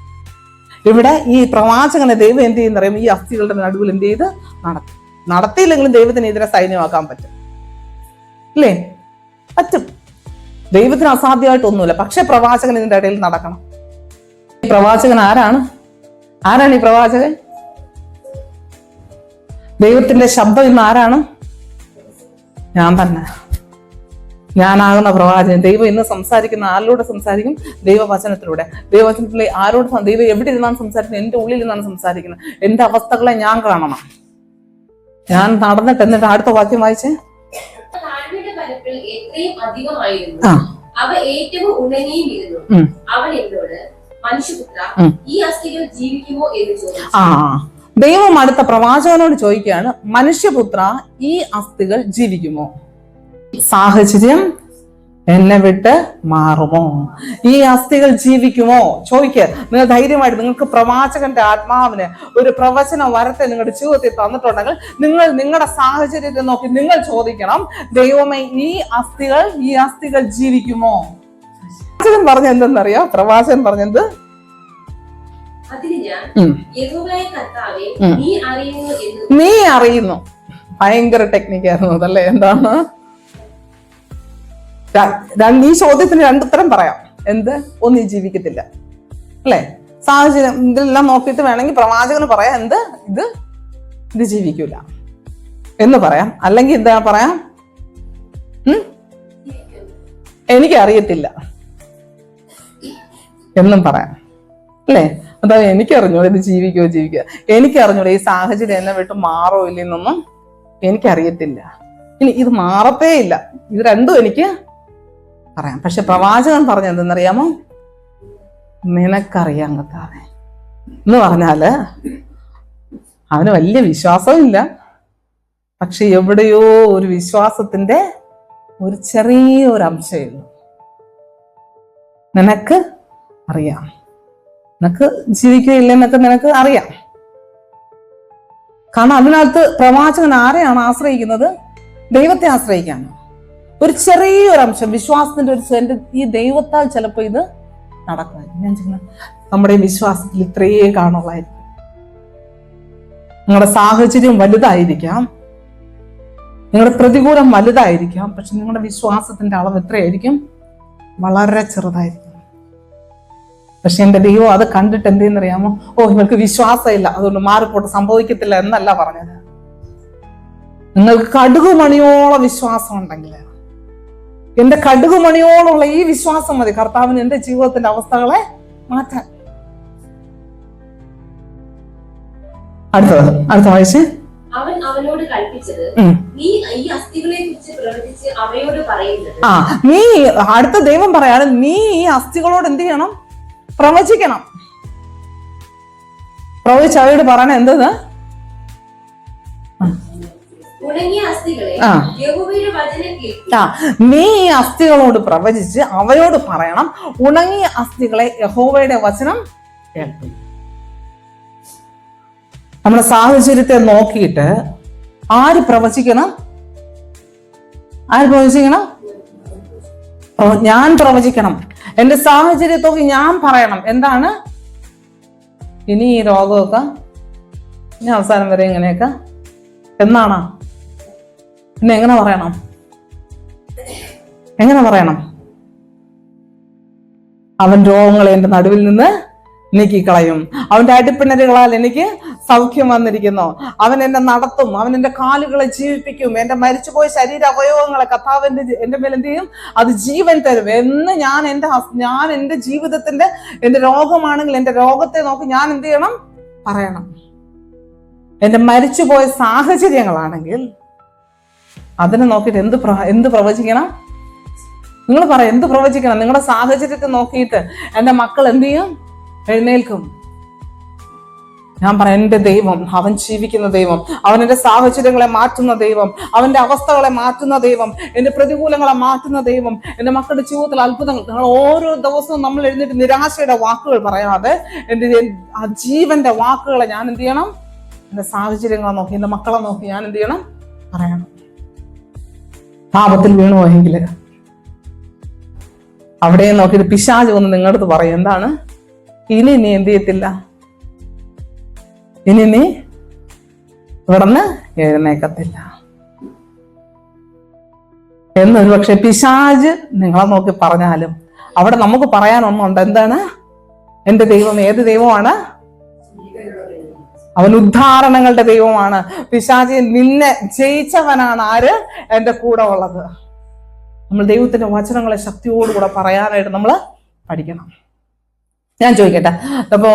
ഇവിടെ ഈ പ്രവാചകനെ ദൈവം എന്ത് ചെയ്യുന്നറിയാം? ഈ അസ്ഥികളുടെ നടുവിൽ എന്ത് ചെയ്ത് നടത്തിയില്ലെങ്കിലും ദൈവത്തിനെതിരെ സൈന്യമാക്കാൻ പറ്റും, അല്ലേ? പറ്റും. ദൈവത്തിന് അസാധ്യമായിട്ടൊന്നുമില്ല. പക്ഷെ പ്രവാചകൻ ഇതിന്റെ ഇടയിൽ നടക്കണം. ഈ പ്രവാചകൻ ആരാണ്? ഈ പ്രവാചകൻ? ദൈവത്തിന്റെ ശബ്ദം ഇന്ന് ആരാണ്? ഞാൻ തന്നെ. ഞാനാകുന്ന പ്രവാചകൻ. ദൈവം ഇന്ന് സംസാരിക്കുന്ന ആരിലൂടെ സംസാരിക്കും? ദൈവവചനത്തിലൂടെ. ദൈവവചനത്തിലെ ആരോട്? ദൈവം എവിടെ ഇരുന്നാണ് സംസാരിക്കുന്നത്? എന്റെ ഉള്ളിൽ നിന്നാണ് സംസാരിക്കുന്നത്. എന്റെ അവസ്ഥകളെ ഞാൻ കാണണം. ഞാൻ നടന്നിട്ട് എന്നിട്ട് അടുത്ത വാക്യം വായിച്ചേ. അവ ഏറ്റവും ഉണങ്ങിയിരുന്നു. അവൻ എന്നോട്, മനുഷ്യപുത്ര, ഈ അസ്ഥികൾ ജീവിക്കുമോ എന്ന് ചോദിച്ചു. ദൈവം അടുത്ത പ്രവാചകനോട് ചോദിക്കുകയാണ്, മനുഷ്യപുത്ര, ഈ അസ്ഥികൾ ജീവിക്കുമോ? സാഹചര്യം എന്നെ വിട്ട് മാറുമോ? ഈ അസ്ഥികൾ ജീവിക്കുമോ? ചോദിക്കുക. നിങ്ങൾ ധൈര്യമായിട്ട്, നിങ്ങൾക്ക് പ്രവാചകന്റെ ആത്മാവിന് ഒരു പ്രവചന വരത്തെ നിങ്ങളുടെ ജീവിതത്തിൽ തന്നിട്ടുണ്ടെങ്കിൽ നിങ്ങൾ നിങ്ങളുടെ സാഹചര്യത്തെ നോക്കി നിങ്ങൾ ചോദിക്കണം, ദൈവമേ, ഈ അസ്ഥികൾ ജീവിക്കുമോ? പ്രവാചകൻ പറഞ്ഞ എന്തെന്നറിയോ? പ്രവാചകൻ പറഞ്ഞത്, നീ അറിയുന്നു. ഭയങ്കര ടെക്നിക്കായിരുന്നു അതല്ലേ? എന്താണ് ഈ ചോദ്യത്തിന് രണ്ടുത്തരം പറയാം. എന്ത്? ഒന്നും ജീവിക്കത്തില്ല, അല്ലെ? സാഹചര്യം ഇതെല്ലാം നോക്കിയിട്ട് വേണമെങ്കിൽ പ്രവാചകന് പറയാം, എന്ത്? ഇത് ജീവിക്കൂല എന്ന് പറയാം. അല്ലെങ്കിൽ എന്താ പറയാം? എനിക്കറിയത്തില്ല എന്നും പറയാം, അല്ലേ? അതാ എനിക്കറിഞ്ഞൂടെ ഇത് ജീവിക്കോ? എനിക്കറിഞ്ഞൂടെ ഈ സാഹചര്യം എന്നെ വിട്ട് മാറോ ഇല്ലെന്നൊന്നും എനിക്കറിയത്തില്ല. ഇനി ഇത് മാറത്തേ ഇല്ല. ഇത് രണ്ടും എനിക്ക് പറയാം. പക്ഷെ പ്രവാചകൻ പറഞ്ഞ എന്തെന്നറിയാമോ? നിനക്കറിയാൻ കർത്താവേ എന്ന് പറഞ്ഞാല് അവന് വലിയ വിശ്വാസമില്ല. പക്ഷെ എവിടെയോ ഒരു വിശ്വാസത്തിന്റെ ഒരു ചെറിയൊരു അംശമുള്ളൂ. നിനക്ക് അറിയാം, നിനക്ക് ജീവിക്കുകയില്ലെന്നൊക്കെ നിനക്ക് അറിയാം. കാരണം അതിനകത്ത് പ്രവാചകൻ ആരെയാണ് ആശ്രയിക്കുന്നത്? ദൈവത്തെ ആശ്രയിക്കാണ്. ഒരു ചെറിയൊരു അംശം വിശ്വാസത്തിന്റെ ഒരു ഈ ദൈവത്താൽ ചിലപ്പോൾ ഇത് നടക്കുമായിരിക്കും. ഞാൻ ചെയ്യുന്നത് നമ്മുടെ ഈ വിശ്വാസത്തിൽ ഇത്രയേ കാണുള്ളായിരിക്കും. നിങ്ങളുടെ സാഹചര്യം വലുതായിരിക്കാം, നിങ്ങളുടെ പ്രതികൂലം വലുതായിരിക്കാം, പക്ഷെ നിങ്ങളുടെ വിശ്വാസത്തിന്റെ അളവ് എത്രയായിരിക്കും? വളരെ ചെറുതായിരിക്കും. പക്ഷെ എന്റെ ദൈവം അത് കണ്ടിട്ട് എന്ത് ചെയ്യുന്നറിയാമോ? ഇവർക്ക് വിശ്വാസമില്ല, അതുകൊണ്ട് മാറിപ്പോട്ട് സംഭവിക്കത്തില്ല എന്നല്ല പറഞ്ഞത്. നിങ്ങൾക്ക് കടുകുമണിയോളം വിശ്വാസം ഉണ്ടെങ്കിൽ, എന്റെ കടുകുമണിയോളമുള്ള ഈ വിശ്വാസം മതി കർത്താവിന് എന്റെ ജീവിതത്തിന്റെ അവസ്ഥകളെ മാറ്റാൻ. അടുത്ത വായിച്ച്. അവൻ അവനോട് കൽപ്പിച്ചത്, നീ ഈ അസ്ഥികളെ കുറിച്ച് പ്രവചിച്ച് അവയോട് പറയുന്നത്. നീ അടുത്ത ദൈവം പറയാണ്, നീ ഈ അസ്ഥികളോട് എന്ത് ചെയ്യണം? പ്രവചിക്കണം. പ്രവചിച്ച് അവയോട് പറയണ എന്തെന്ന്? നീ ഈ അസ്ഥികളോട് പ്രവചിച്ച് അവയോട് പറയണം, ഉണങ്ങിയ അസ്ഥികളെ യഹോവയുടെ വചനം കേൾക്കും. നമ്മുടെ സാഹചര്യത്തെ നോക്കിയിട്ട് ആര് പ്രവചിക്കണം? ഞാൻ പ്രവചിക്കണം. എന്റെ സാഹചര്യത്തൊക്കെ ഞാൻ പറയണം. എന്താണ്? ഇനി ഈ രോഗമൊക്കെ ഇനി അവസാനം വരെ ഇങ്ങനെയൊക്കെ എന്നാണോ? പിന്നെ എങ്ങനെ പറയണം? അവൻ രോഗങ്ങളെ എന്റെ നടുവിൽ നിന്ന് നീക്കിക്കളയും. അവന്റെ അടിപ്പിണരുകളാൽ എനിക്ക് സൗഖ്യം വന്നിരിക്കുന്നു. അവൻ എന്നെ നടത്തും, അവൻ എന്റെ കാലുകളെ ജീവിപ്പിക്കും, എന്റെ മരിച്ചുപോയ ശരീര അവയവങ്ങളെ കർത്താവിന്റെ എന്റെ മേൽ എന്ത് ചെയ്യും? അത് ജീവൻ തരും എന്ന് ഞാൻ എന്റെ ജീവിതത്തിന്റെ, എന്റെ രോഗമാണെങ്കിൽ എന്റെ രോഗത്തെ നോക്കി ഞാൻ എന്ത് ചെയ്യണം? പറയണം. എന്റെ മരിച്ചുപോയ സാഹചര്യങ്ങളാണെങ്കിൽ അതിനെ നോക്കിയിട്ട് എന്ത് പ്രവചിക്കണം? നിങ്ങൾ പറ, എന്ത് പ്രവചിക്കണം? നിങ്ങളുടെ സാഹചര്യത്തെ നോക്കിയിട്ട് എൻ്റെ മക്കൾ എന്ത് ചെയ്യും? എഴുന്നേൽക്കും. ഞാൻ പറയാം, എൻ്റെ ദൈവം, അവൻ ജീവിക്കുന്ന ദൈവം, അവൻ എൻ്റെ സാഹചര്യങ്ങളെ മാറ്റുന്ന ദൈവം, അവൻ്റെ അവസ്ഥകളെ മാറ്റുന്ന ദൈവം, എൻ്റെ പ്രതികൂലങ്ങളെ മാറ്റുന്ന ദൈവം, എൻ്റെ മക്കളുടെ ജീവിതത്തിൽ അത്ഭുതങ്ങൾ. നിങ്ങൾ ഓരോ ദിവസവും നമ്മൾ എഴുന്നേറ്റ് നിരാശയുടെ വാക്കുകൾ പറയാതെ എൻ്റെ ആ ജീവന്റെ വാക്കുകളെ ഞാൻ എന്ത് ചെയ്യണം? എൻ്റെ സാഹചര്യങ്ങളെ നോക്കി, എൻ്റെ മക്കളെ നോക്കി ഞാൻ എന്ത് ചെയ്യണം? പറയണം. പാപത്തിൽ വീണു പോയെങ്കിൽ അവിടെ നോക്കിയിട്ട് പിശാച് വന്ന് നിങ്ങളുടെ അടുത്ത് പറയും, എന്താണ്? ഇനി നീ എന്ത് ചെയ്യത്തില്ല, ഇനി നീ ഇവിടുന്ന് എഴുന്നേക്കത്തില്ല എന്നൊരു പക്ഷെ പിശാച് നിങ്ങളെ നോക്കി പറഞ്ഞാലും അവിടെ നമുക്ക് പറയാനൊന്നുണ്ട്. എന്താണ്? എൻ്റെ ദൈവം ഏത് ദൈവമാണ്? അവൻ ഉദ്ധാരണങ്ങളുടെ ദൈവമാണ്. പിശാചി നിന്നെ ജയിച്ചവനാണ്. ആര്? എൻ്റെ കൂടെ ഉള്ളത്. നമ്മൾ ദൈവത്തിന്റെ വചനങ്ങളെ ശക്തിയോടുകൂടെ പറയാനായിട്ട് നമ്മൾ പഠിക്കണം. ഞാൻ ചോദിക്കട്ടെ, അപ്പോ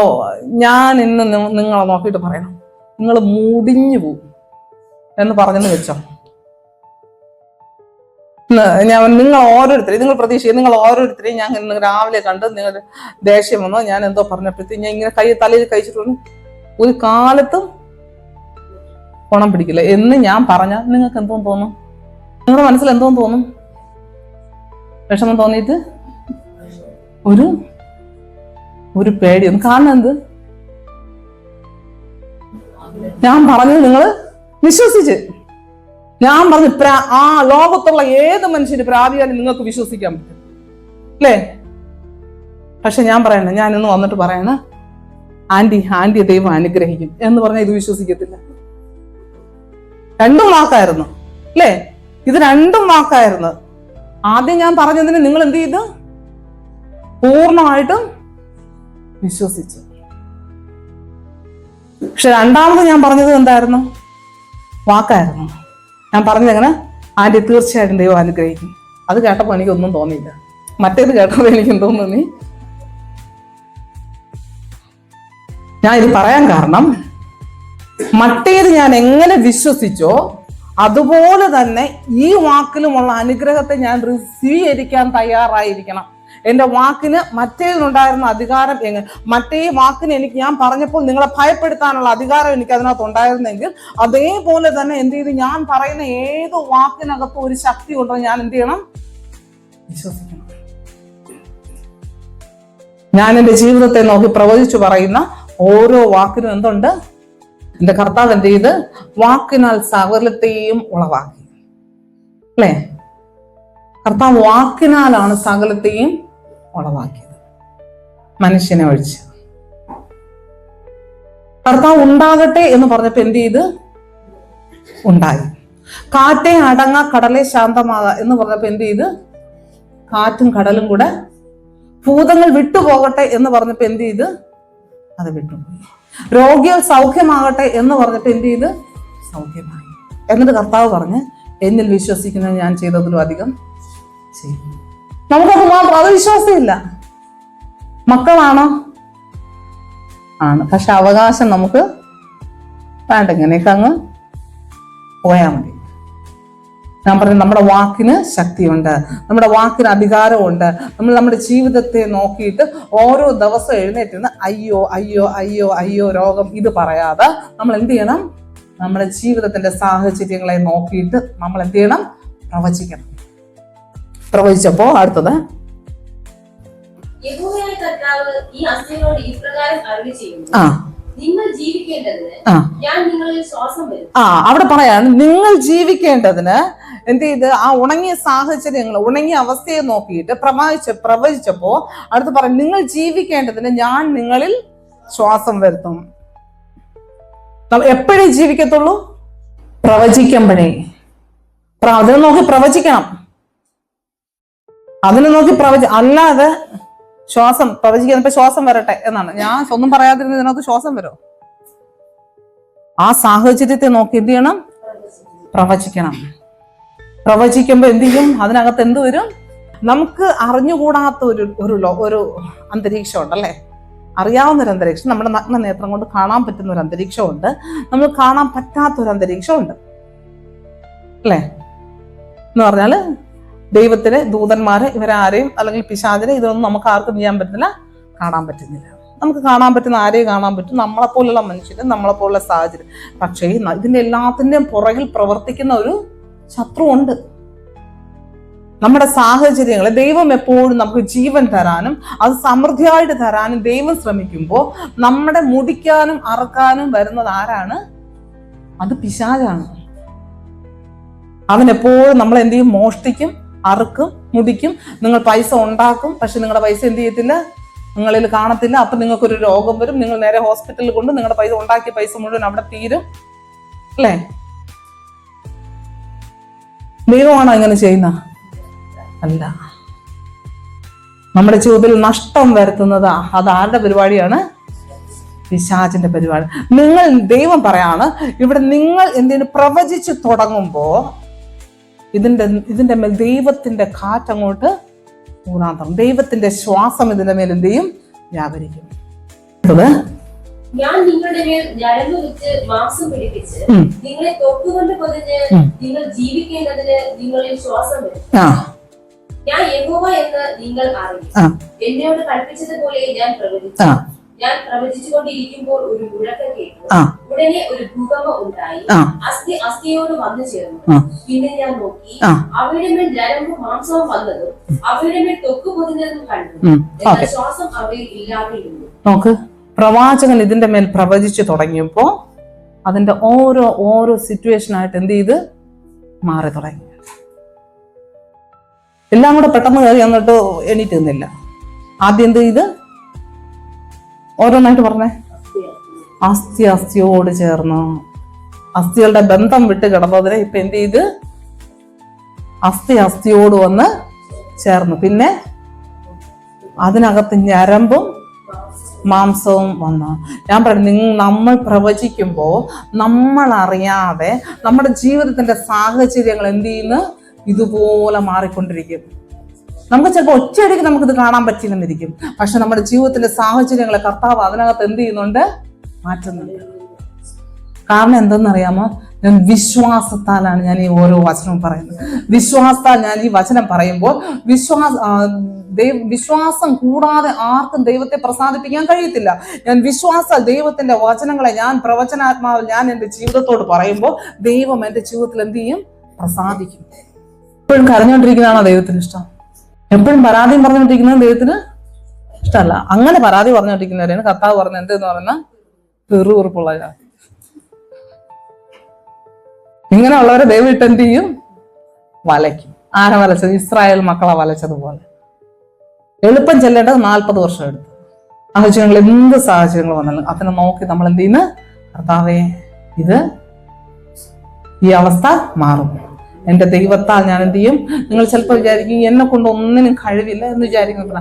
ഞാൻ ഇന്ന് നിങ്ങളെ നോക്കിയിട്ട് പറയണം, നിങ്ങൾ മുടിഞ്ഞു പോവും എന്ന് പറഞ്ഞെന്ന് വെച്ചോ. നിങ്ങൾ ഓരോരുത്തരെയും, നിങ്ങൾ പ്രതീക്ഷിക്കുക, നിങ്ങൾ ഓരോരുത്തരെയും ഞാൻ ഇന്ന് രാവിലെ കണ്ട് നിങ്ങൾ ദേഷ്യം വന്നോ, ഞാൻ എന്തോ പറഞ്ഞപ്പോഴത്തേക്ക് ഞാൻ ഇങ്ങനെ തലയിൽ കഴിച്ചിട്ടുണ്ട്, ഒരു കാലത്തും പണം പിടിക്കില്ല എന്ന് ഞാൻ പറഞ്ഞാൽ നിങ്ങൾക്ക് എന്തോ തോന്നും? നിങ്ങളുടെ മനസ്സിൽ എന്തോ തോന്നും? വിഷമം തോന്നിയിട്ട് ഒരു പേടിയൊന്നും. കാരണം എന്ത്? ഞാൻ പറഞ്ഞത് നിങ്ങൾ വിശ്വസിച്ച്. ഞാൻ പറഞ്ഞു ആ ലോകത്തുള്ള ഏത് മനുഷ്യന് പ്രാപിയാലും നിങ്ങൾക്ക് വിശ്വസിക്കാൻ പറ്റും, അല്ലേ? പക്ഷെ ഞാൻ പറയണേ, ഞാൻ ഇന്ന് വന്നിട്ട് പറയണ ആന്റി ദൈവം അനുഗ്രഹിക്കും എന്ന് പറഞ്ഞാൽ ഇത് വിശ്വസിക്കത്തില്ല. രണ്ടും വാക്കായിരുന്നു, അല്ലേ? ഇത് രണ്ടും വാക്കായിരുന്നു. ആദ്യം ഞാൻ പറഞ്ഞതിന് നിങ്ങൾ എന്ത് ചെയ്തു? പൂർണ്ണമായിട്ടും വിശ്വസിച്ചു. പക്ഷെ രണ്ടാമത് ഞാൻ പറഞ്ഞത് എന്തായിരുന്നു? വാക്കായിരുന്നു. ഞാൻ പറഞ്ഞത് എങ്ങനെ? ആന്റി തീർച്ചയായിട്ടും ദൈവം അനുഗ്രഹിക്കും. അത് കേട്ടപ്പോൾ എനിക്കൊന്നും തോന്നിയില്ല. മറ്റേത് കേട്ടപ്പോൾ എനിക്ക് തോന്നി. ഞാൻ ഇത് പറയാൻ കാരണം, മറ്റേത് ഞാൻ എങ്ങനെ വിശ്വസിച്ചോ അതുപോലെ തന്നെ ഈ വാക്കിലുമുള്ള അനുഗ്രഹത്തെ ഞാൻ സ്വീകരിക്കാൻ തയ്യാറായിരിക്കണം. എന്റെ വാക്കിന് മറ്റേതിനുണ്ടായിരുന്ന അധികാരം മറ്റേ വാക്കിന് ഞാൻ പറഞ്ഞപ്പോൾ നിങ്ങളെ ഭയപ്പെടുത്താനുള്ള അധികാരം എനിക്ക് അതിനകത്ത് ഉണ്ടായിരുന്നെങ്കിൽ അതേപോലെ തന്നെ എന്ത് ചെയ്ത് ഞാൻ പറയുന്ന ഏത് വാക്കിനകത്തും ഒരു ശക്തി ഉണ്ടോ ഞാൻ എന്ത് ചെയ്യണം? വിശ്വസിക്കണം. ഞാൻ എൻ്റെ ജീവിതത്തെ നോക്കി പ്രവചിച്ചു പറയുന്ന ഓരോ വാക്കിനും എന്തുണ്ട്? എന്റെ കർത്താവ് എന്ത് ചെയ്ത്? വാക്കിനാൽ സകലത്തെയും ഉളവാക്കി, അല്ലേ? കർത്താവ് വാക്കിനാലാണ് സകലത്തെയും ഉളവാക്കിയത്, മനുഷ്യനെ ഒഴിച്ച്. കർത്താവ് ഉണ്ടാകട്ടെ എന്ന് പറഞ്ഞപ്പോ എന്ത് ചെയ്ത്? ഉണ്ടായി. കാറ്റേ അടങ്ങ, കടലെ ശാന്തമാക എന്ന് പറഞ്ഞപ്പോ എന്ത് ചെയ്ത്? കാറ്റും കടലും കൂടെ. ഭൂതങ്ങൾ വിട്ടുപോകട്ടെ എന്ന് പറഞ്ഞപ്പോ എന്ത് ചെയ്ത്? അത് വിട്ടുപോയി. രോഗികൾ സൗഖ്യമാകട്ടെ എന്ന് പറഞ്ഞിട്ട് എന്ത് ചെയ്ത്? സൗഖ്യമായി. എന്നിട്ട് കർത്താവ് പറഞ്ഞ്, എന്നിൽ വിശ്വസിക്കുന്നത് ഞാൻ ചെയ്തതിലും അധികം ചെയ്യും. നമുക്കത് മാത്രം, അത് വിശ്വാസമില്ല. മക്കളാണോ? ആണ്. പക്ഷെ അവകാശം നമുക്ക് വേണ്ട, ഇങ്ങനെയൊക്കെ അങ്ങ് പോയാൽ മതി. ഞാൻ പറഞ്ഞു, നമ്മുടെ വാക്കിന് ശക്തിയുണ്ട്, നമ്മുടെ വാക്കിന് അധികാരമുണ്ട്. നമ്മൾ നമ്മുടെ ജീവിതത്തെ നോക്കിയിട്ട് ഓരോ ദിവസം എഴുന്നേറ്റ് അയ്യോ അയ്യോ അയ്യോ അയ്യോ രോഗം ഇത് പറയാതെ നമ്മൾ എന്ത് ചെയ്യണം? നമ്മുടെ ജീവിതത്തിന്റെ സാഹചര്യങ്ങളെ നോക്കിയിട്ട് നമ്മൾ എന്ത് ചെയ്യണം? പ്രവചിക്കണം. പ്രവചിച്ചപ്പോ അടുത്തത്, യഹോവയായ കർത്താവ് ഈ അസ്ഥികളോട് ഇപ്രകാരം അരുളിച്ചെയ്യുന്നു, നിങ്ങൾ ജീവിക്കേണ്ടതിന് ഞാൻ നിങ്ങളിൽ ശ്വാസം വരും. അവിടെ പറയാണ്, നിങ്ങൾ ജീവിക്കേണ്ടതിന് എന്ത് ചെയ്ത്? ആ ഉണങ്ങിയ സാഹചര്യങ്ങൾ, ഉണങ്ങിയ അവസ്ഥയെ നോക്കിയിട്ട് പ്രവചിച്ചപ്പോ അടുത്ത് പറയും, നിങ്ങൾ ജീവിക്കേണ്ടതിന് ഞാൻ നിങ്ങളിൽ ശ്വാസം വരുത്തും. എപ്പോഴേ ജീവിക്കത്തുള്ളൂ? പ്രവചിക്കുമ്പോഴേ. അതിനെ നോക്കി പ്രവചിക്കണം. അതിനെ നോക്കി അല്ലാതെ ശ്വാസം പ്രവചിക്കുന്നപ്പോ ശ്വാസം വരട്ടെ എന്നാണ്. ഞാൻ ഒന്നും പറയാതിരുന്ന ഇതിനകത്ത് ശ്വാസം വരും. ആ സാഹചര്യത്തെ നോക്കി എന്ത് ചെയ്യണം? പ്രവചിക്കണം. പ്രവചിക്കുമ്പോ എന്ത് ചെയ്യും? അതിനകത്ത് എന്ത് വരും? നമുക്ക് അറിഞ്ഞുകൂടാത്ത ഒരു അന്തരീക്ഷം ഉണ്ടല്ലേ? അറിയാവുന്നൊരു അന്തരീക്ഷം, നമ്മുടെ നഗ്ന നേത്രം കൊണ്ട് കാണാൻ പറ്റുന്ന ഒരു അന്തരീക്ഷമുണ്ട്, നമ്മൾ കാണാൻ പറ്റാത്തൊരു അന്തരീക്ഷമുണ്ട്, അല്ലേ? എന്ന് പറഞ്ഞാല് ദൈവത്തിലെ ദൂതന്മാരെ ഇവരാരെയും അല്ലെങ്കിൽ പിശാചിനെ ഇതൊന്നും നമുക്ക് ആർക്കും ചെയ്യാൻ പറ്റുന്നില്ല, കാണാൻ പറ്റുന്നില്ല. നമുക്ക് കാണാൻ പറ്റുന്ന ആരെയും കാണാൻ പറ്റും, നമ്മളെപ്പോലുള്ള മനുഷ്യരും നമ്മളെപ്പോലുള്ള സാഹചര്യം. പക്ഷേ ഇതിന്റെ എല്ലാത്തിന്റെയും പുറകിൽ പ്രവർത്തിക്കുന്ന ഒരു ശത്രു ഉണ്ട്. നമ്മുടെ സാഹചര്യങ്ങളെ ദൈവം എപ്പോഴും നമുക്ക് ജീവൻ തരാനും അത് സമൃദ്ധിയായിട്ട് തരാനും ദൈവം ശ്രമിക്കുമ്പോൾ നമ്മുടെ മുടിക്കാനും അറക്കാനും വരുന്നത് ആരാണ്? അത് പിശാചാണ്. അവൻ എപ്പോഴും നമ്മൾ എന്ത് ചെയ്യും? മോഷ്ടിക്കും, അറുക്കും, മുടിക്കും. നിങ്ങൾ പൈസ ഉണ്ടാക്കും, പക്ഷെ നിങ്ങളുടെ പൈസ എന്ത് ചെയ്യത്തില്ല, നിങ്ങളിൽ കാണത്തില്ല. അപ്പൊ നിങ്ങൾക്കൊരു രോഗം വരും, നിങ്ങൾ നേരെ ഹോസ്പിറ്റലിൽ കൊണ്ട് നിങ്ങളുടെ പൈസ ഉണ്ടാക്കിയ പൈസ മുഴുവൻ അവിടെ തീരും, അല്ലേ? ദൈവമാണോ ഇങ്ങനെ ചെയ്യുന്ന? അല്ല. നമ്മുടെ ജീവിതത്തിൽ നഷ്ടം വരുത്തുന്നത് അത് ആരുടെ പരിപാടിയാണ്? പിശാചിന്റെ പരിപാടി. നിങ്ങൾ, ദൈവം പറയാണ് ഇവിടെ, നിങ്ങൾ എന്തിനു പ്രവചിച്ചു തുടങ്ങുമ്പോ ഇതിന്റെ മേൽ ദൈവത്തിന്റെ കാറ്റങ്ങോട്ട് ഊറാൻ തുടങ്ങും. ദൈവത്തിന്റെ ശ്വാസം ഇതിന്റെ മേൽ എന്ത് ചെയ്യും? വ്യാപരിക്കും. ഞാൻ നിങ്ങളുടെ മേൽ ഞരമ്പ് വെച്ച് മാംസം പിടിപ്പിച്ച് നിങ്ങളെ തൊട്ടുകൊണ്ട് പൊതിഞ്ഞ് നിങ്ങൾ ജീവിക്കേണ്ടതിന് നിങ്ങളിൽ ശ്വാസം വരും. ഞാൻ യഹോവ എന്ന് നിങ്ങൾ അറിയും. എന്നോട് കൽപ്പിച്ചതുപോലെ ഞാൻ പ്രവചിച്ചു. ഞാൻ പ്രവചിച്ചുകൊണ്ടിരിക്കുമ്പോൾ ഒരു മുഴക്കം കേട്ടു. ഉടനെ ഒരു ഭൂകമ്പം ഉണ്ടായി. അസ്ഥി അസ്ഥിയോട് വന്നു ചേർന്നു. പിന്നെ ഞാൻ നോക്കി, അവയുടെ മേൽ ഞരമ്പ് മാംസവും വന്നതും അവയുടെ മേൽ തൊക്ക് പൊതിഞ്ഞതും കണ്ടു. എന്നാൽ ശ്വാസം അവയിൽ ഇല്ലാതെയിരുന്നു. നോക്ക്, പ്രവാചകൻ ഇതിന്റെ മേൽ പ്രവചിച്ചു തുടങ്ങിയപ്പോ അതിന്റെ ഓരോ സിറ്റുവേഷൻ ആയിട്ട് എന്ത് ചെയ്ത് മാറി തുടങ്ങി. എല്ലാം കൂടെ പെട്ടെന്ന് കയറി എന്നിട്ട് എണീറ്റ് നിന്നില്ല. ആദ്യം എന്ത് ചെയ്ത്? ഓരോന്നായിട്ട് പറഞ്ഞേ. അസ്ഥി അസ്ഥിയോട് ചേർന്നു. അസ്ഥികളുടെ ബന്ധം വിട്ട് കിടന്നതിനെ ഇപ്പൊ എന്ത് ചെയ്ത്? അസ്ഥി അസ്ഥിയോട് വന്ന് ചേർന്നു. പിന്നെ അതിനകത്ത് ഞരമ്പും മാംസവും വന്നു. ഞാൻ പറഞ്ഞു, നമ്മൾ പ്രവചിക്കുമ്പോ നമ്മൾ അറിയാതെ നമ്മുടെ ജീവിതത്തിന്റെ സാഹചര്യങ്ങൾ എന്ത് ചെയ്യുന്നു? ഇതുപോലെ മാറിക്കൊണ്ടിരിക്കും. നമുക്ക് ചിലപ്പോൾ ഒറ്റയടിക്ക് നമുക്കിത് കാണാൻ പറ്റില്ലെന്നിരിക്കും. പക്ഷെ നമ്മുടെ ജീവിതത്തിന്റെ സാഹചര്യങ്ങളെ കർത്താവ് അതിനകത്ത് എന്ത് ചെയ്യുന്നുണ്ട്? മാറ്റുന്നുണ്ട്. കാരണം എന്തെന്നറിയാമോ? ഞാൻ വിശ്വാസത്താലാണ് ഞാൻ ഈ ഓരോ വചനവും പറയുന്നത്. വിശ്വാസത്താൽ ഞാൻ ഈ വചനം പറയുമ്പോൾ വിശ്വാസം കൂടാതെ ആർക്കും ദൈവത്തെ പ്രസാദിപ്പിക്കാൻ കഴിയത്തില്ല. ഞാൻ വിശ്വാസാൽ ദൈവത്തിന്റെ വചനങ്ങളെ ഞാൻ പ്രവചനാത്മാവിൽ ഞാൻ എന്റെ ജീവിതത്തോട് പറയുമ്പോൾ ദൈവം എന്റെ ജീവിതത്തിൽ എന്ത് ചെയ്യും? പ്രസാദിക്കും. എപ്പോഴും കരഞ്ഞുകൊണ്ടിരിക്കുന്നതാണോ ദൈവത്തിന് ഇഷ്ടം? എപ്പോഴും പരാതിയും പറഞ്ഞുകൊണ്ടിരിക്കുന്നത് ദൈവത്തിന് ഇഷ്ടമല്ല. അങ്ങനെ പരാതി പറഞ്ഞുകൊണ്ടിരിക്കുന്നവരെയാണ് കർത്താവ് പറഞ്ഞ എന്തെന്ന് പറയുന്ന തെറുവുറുപ്പുള്ള. ഇങ്ങനെയുള്ളവരെ ദൈവം ഇട്ട് എന്ത് ചെയ്യും? വലയ്ക്കും. ആരെ വലച്ചത്? ഇസ്രായേൽ മക്കളെ വലച്ചതുപോലെ. എളുപ്പം ചെല്ലേണ്ടത് 40 വർഷം എടുത്തു. സാഹചര്യങ്ങൾ എന്ത് സാഹചര്യങ്ങൾ വന്നാലും അതിനെ നോക്കി നമ്മൾ എന്ത് ചെയ്യുന്നു? കർത്താവേ, ഈ അവസ്ഥ മാറും. എന്റെ ദൈവത്താൽ ഞാൻ എന്ത് ചെയ്യും? നിങ്ങൾ ചിലപ്പോൾ വിചാരിക്കും എന്നെ കൊണ്ട് ഒന്നിനും കഴിവില്ല എന്ന് വിചാരിക്കുന്ന.